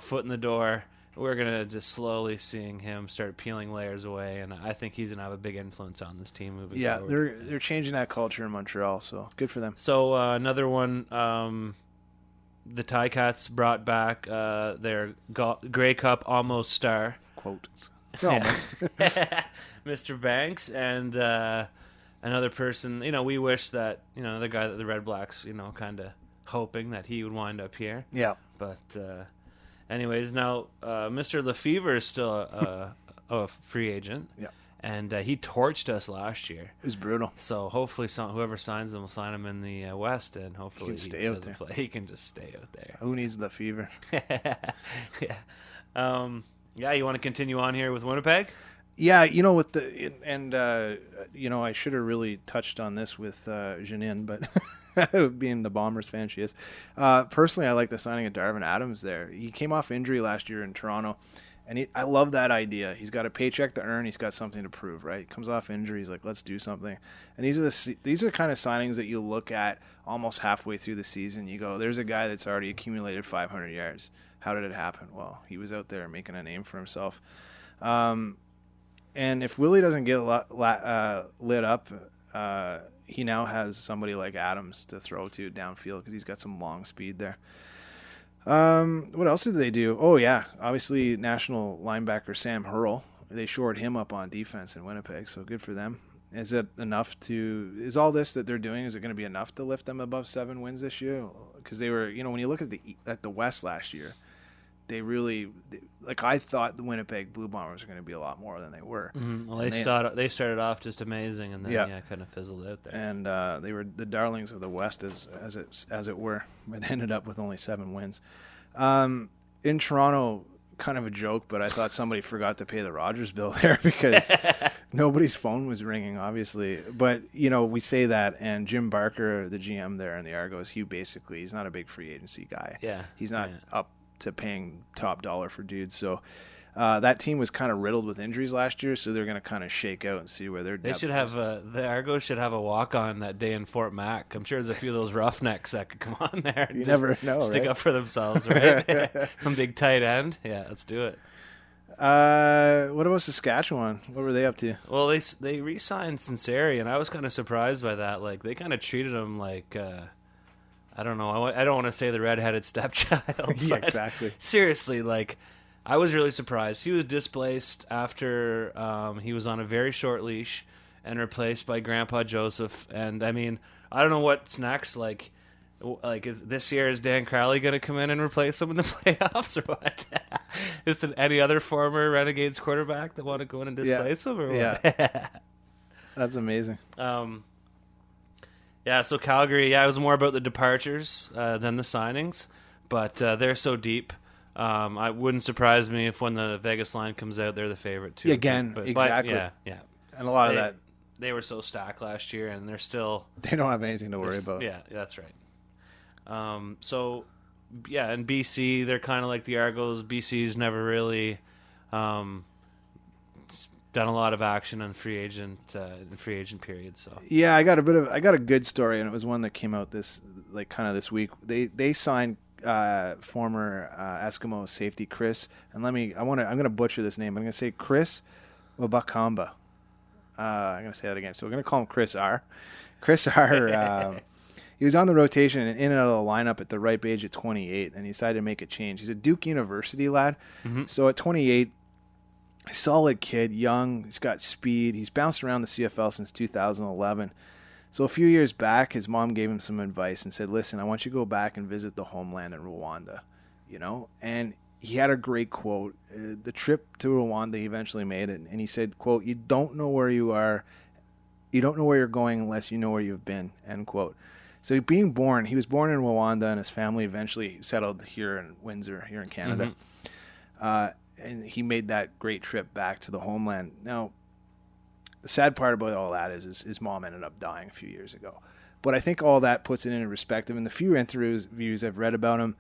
[SPEAKER 2] foot in the door, we're gonna just slowly seeing him start peeling layers away, and I think he's gonna have a big influence on this team moving forward.
[SPEAKER 3] Yeah, they're changing that culture in Montreal, so good for them.
[SPEAKER 2] So another one, the Ticats brought back their Grey Cup almost star.
[SPEAKER 3] Quote.
[SPEAKER 2] Almost. Mr. Banks, and another person, we wish that, the guy that the Red Blacks, kind of hoping that he would wind up here.
[SPEAKER 3] Yeah.
[SPEAKER 2] But anyways, now Mr. Lefevre is still a free agent.
[SPEAKER 3] Yeah.
[SPEAKER 2] And he torched us last year.
[SPEAKER 3] It was brutal.
[SPEAKER 2] So hopefully whoever signs him will sign him in the West, and hopefully he can just stay out there.
[SPEAKER 3] Who needs the fever?
[SPEAKER 2] Yeah. Yeah, you want to continue on here with Winnipeg?
[SPEAKER 3] Yeah, with I should have really touched on this with Janine, but being the Bombers fan she is. Personally, I like the signing of Darvin Adams there. He came off injury last year in Toronto, and I love that idea. He's got a paycheck to earn. He's got something to prove, right? He comes off injury. He's like, let's do something. And these are the kind of signings that you look at almost halfway through the season. You go, there's a guy that's already accumulated 500 yards. How did it happen? Well, he was out there making a name for himself. And if Willie doesn't get lit up, he now has somebody like Adams to throw to downfield because he's got some long speed there. What else did they do? Oh, yeah. Obviously, national linebacker Sam Hurl. They shored him up on defense in Winnipeg, so good for them. Is all this that they're doing, is it going to be enough to lift them above 7 wins this year? Because they were, when you look at the West last year, they really, I thought the Winnipeg Blue Bombers were going to be a lot more than they were.
[SPEAKER 2] Mm-hmm. Well, they started off just amazing, and then kind of fizzled out there.
[SPEAKER 3] And they were the darlings of the West as it were, but they ended up with only 7 wins. In Toronto, kind of a joke, but I thought somebody forgot to pay the Rogers bill there because nobody's phone was ringing, obviously. But we say that, and Jim Barker, the GM there in the Argos, he's not a big free agency guy.
[SPEAKER 2] Yeah,
[SPEAKER 3] he's not up to paying top dollar for dudes. So that team was kind of riddled with injuries last year, so they're going to kind of shake out and see where they're.
[SPEAKER 2] They should have the Argos should have a walk on that day in Fort Mac. I'm sure there's a few of those roughnecks that could come on there. And
[SPEAKER 3] you never know.
[SPEAKER 2] Stick
[SPEAKER 3] right?
[SPEAKER 2] up for themselves, right? Some big tight end. Yeah, let's do it.
[SPEAKER 3] What about Saskatchewan? What were they up to?
[SPEAKER 2] Well, they re-signed Sinceri, and I was kind of surprised by that. Like, they kind of treated him like. I don't know. I don't want to say the redheaded stepchild.
[SPEAKER 3] Yeah, exactly.
[SPEAKER 2] Seriously, I was really surprised. He was displaced after he was on a very short leash and replaced by Grandpa Joseph. And I mean, I don't know what's next. Is this year, is Dan Crowley going to come in and replace him in the playoffs or what? Is it any other former Renegades quarterback that want to go in and displace him or what?
[SPEAKER 3] Yeah. That's amazing.
[SPEAKER 2] Yeah, so Calgary, it was more about the departures than the signings, but they're so deep. It wouldn't surprise me if when the Vegas line comes out, they're the favorite too.
[SPEAKER 3] Again, exactly.
[SPEAKER 2] Yeah.
[SPEAKER 3] And a lot of that.
[SPEAKER 2] They were so stacked last year, and they're still...
[SPEAKER 3] They don't have anything to worry about.
[SPEAKER 2] Yeah, that's right. In BC, they're kind of like the Argos. BC's never really... done a lot of action on free agent period. So
[SPEAKER 3] yeah, I got a good story, and it was one that came out this week. They signed former Eskimo safety Chris, and I'm gonna butcher this name. I'm gonna say Chris Wabakamba. I'm going to say that again. So we're going to call him Chris R. Chris R. He was on the rotation and in and out of the lineup at the ripe age of 28, and he decided to make a change. He's a Duke University lad.
[SPEAKER 2] Mm-hmm.
[SPEAKER 3] So at 28, solid kid, young. He's got speed. He's bounced around the CFL since 2011. So a few years back, his mom gave him some advice and said, listen, I want you to go back and visit the homeland in Rwanda, And he had a great quote. The trip to Rwanda, he eventually made it, and he said, quote, you don't know where you are. You don't know where you're going unless you know where you've been, end quote. So he was born in Rwanda, and his family eventually settled here in Windsor, here in Canada. Mm-hmm. And he made that great trip back to the homeland. Now, the sad part about all that is his mom ended up dying a few years ago. But I think all that puts it into perspective. And the few interviews I've read about him,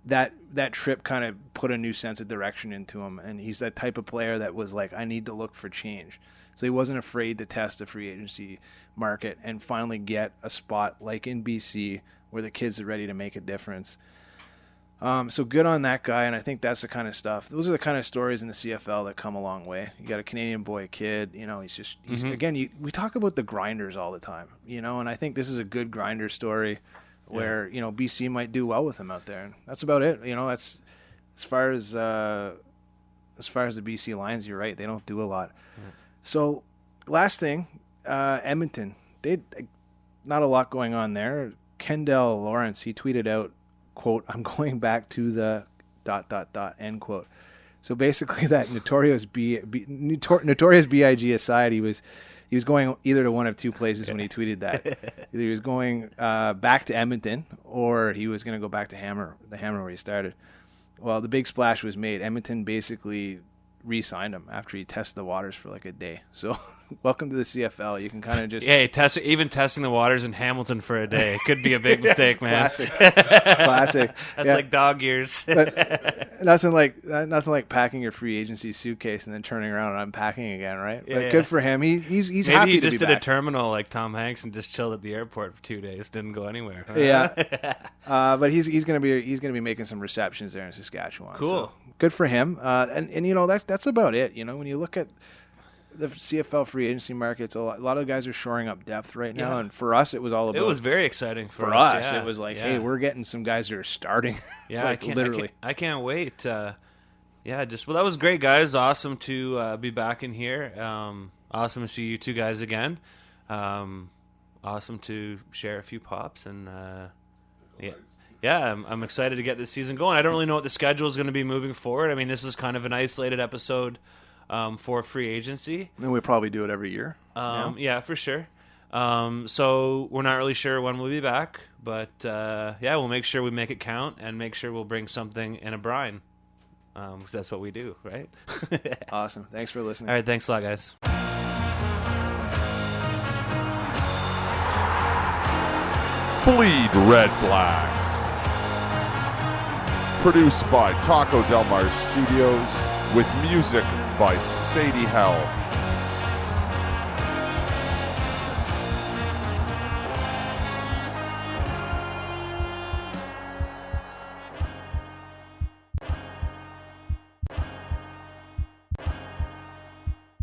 [SPEAKER 3] that trip kind of put a new sense of direction into him. And he's that type of player that was like, I need to look for change. So he wasn't afraid to test the free agency market and finally get a spot like in BC where the kids are ready to make a difference. So good on that guy, and I think that's the kind of stuff. Those are the kind of stories in the CFL that come a long way. You got a Canadian boy kid, he's again, we talk about the grinders all the time, and I think this is a good grinder story where, BC might do well with him out there. And that's about it. That's as far as the BC Lions, you're right. They don't do a lot. Yeah. So last thing, Edmonton, not a lot going on there. Kendall Lawrence, he tweeted out, quote, I'm going back to the ... end quote. So basically that Notorious B.I.G. aside, he was going either to one of two places when he tweeted that. Either he was going back to Edmonton or he was going to go back to the Hammer where he started. Well, the big splash was made. Edmonton basically re-signed him after he tested the waters for like a day. So welcome to the CFL. You can kind of just
[SPEAKER 2] testing the waters in Hamilton for a day. It could be a big mistake, man.
[SPEAKER 3] Classic.
[SPEAKER 2] That's like dog years.
[SPEAKER 3] nothing like packing your free agency suitcase and then turning around and unpacking again, right? But good for him. He's
[SPEAKER 2] Maybe
[SPEAKER 3] happy
[SPEAKER 2] he
[SPEAKER 3] to
[SPEAKER 2] just
[SPEAKER 3] be
[SPEAKER 2] did
[SPEAKER 3] back.
[SPEAKER 2] a terminal like Tom Hanks and just chilled at the airport for 2 days. Didn't go anywhere.
[SPEAKER 3] Yeah. But he's gonna be making some receptions there in Saskatchewan.
[SPEAKER 2] Cool.
[SPEAKER 3] So good for him. And that's about it. When you look at the CFL free agency markets, a lot of guys are shoring up depth right now. Yeah. And for us, it was all about.
[SPEAKER 2] It was very exciting for
[SPEAKER 3] us.
[SPEAKER 2] Yeah.
[SPEAKER 3] It was like, hey, we're getting some guys that are starting.
[SPEAKER 2] Yeah,
[SPEAKER 3] like,
[SPEAKER 2] I can't wait. That was great, guys. Awesome to be back in here. Awesome to see you two guys again. Awesome to share a few pops and I'm excited to get this season going. I don't really know what the schedule is going to be moving forward. I mean, this is kind of an isolated episode for free agency.
[SPEAKER 3] And we probably do it every year.
[SPEAKER 2] Yeah, for sure. So we're not really sure when we'll be back, but we'll make sure we make it count and make sure we'll bring something in a brine. Because that's what we do, right?
[SPEAKER 3] Awesome. Thanks for listening.
[SPEAKER 2] All right, thanks a lot, guys.
[SPEAKER 1] BleedRedBlacks. Produced by Taco Del Mar Studios with music by Sadie Hell.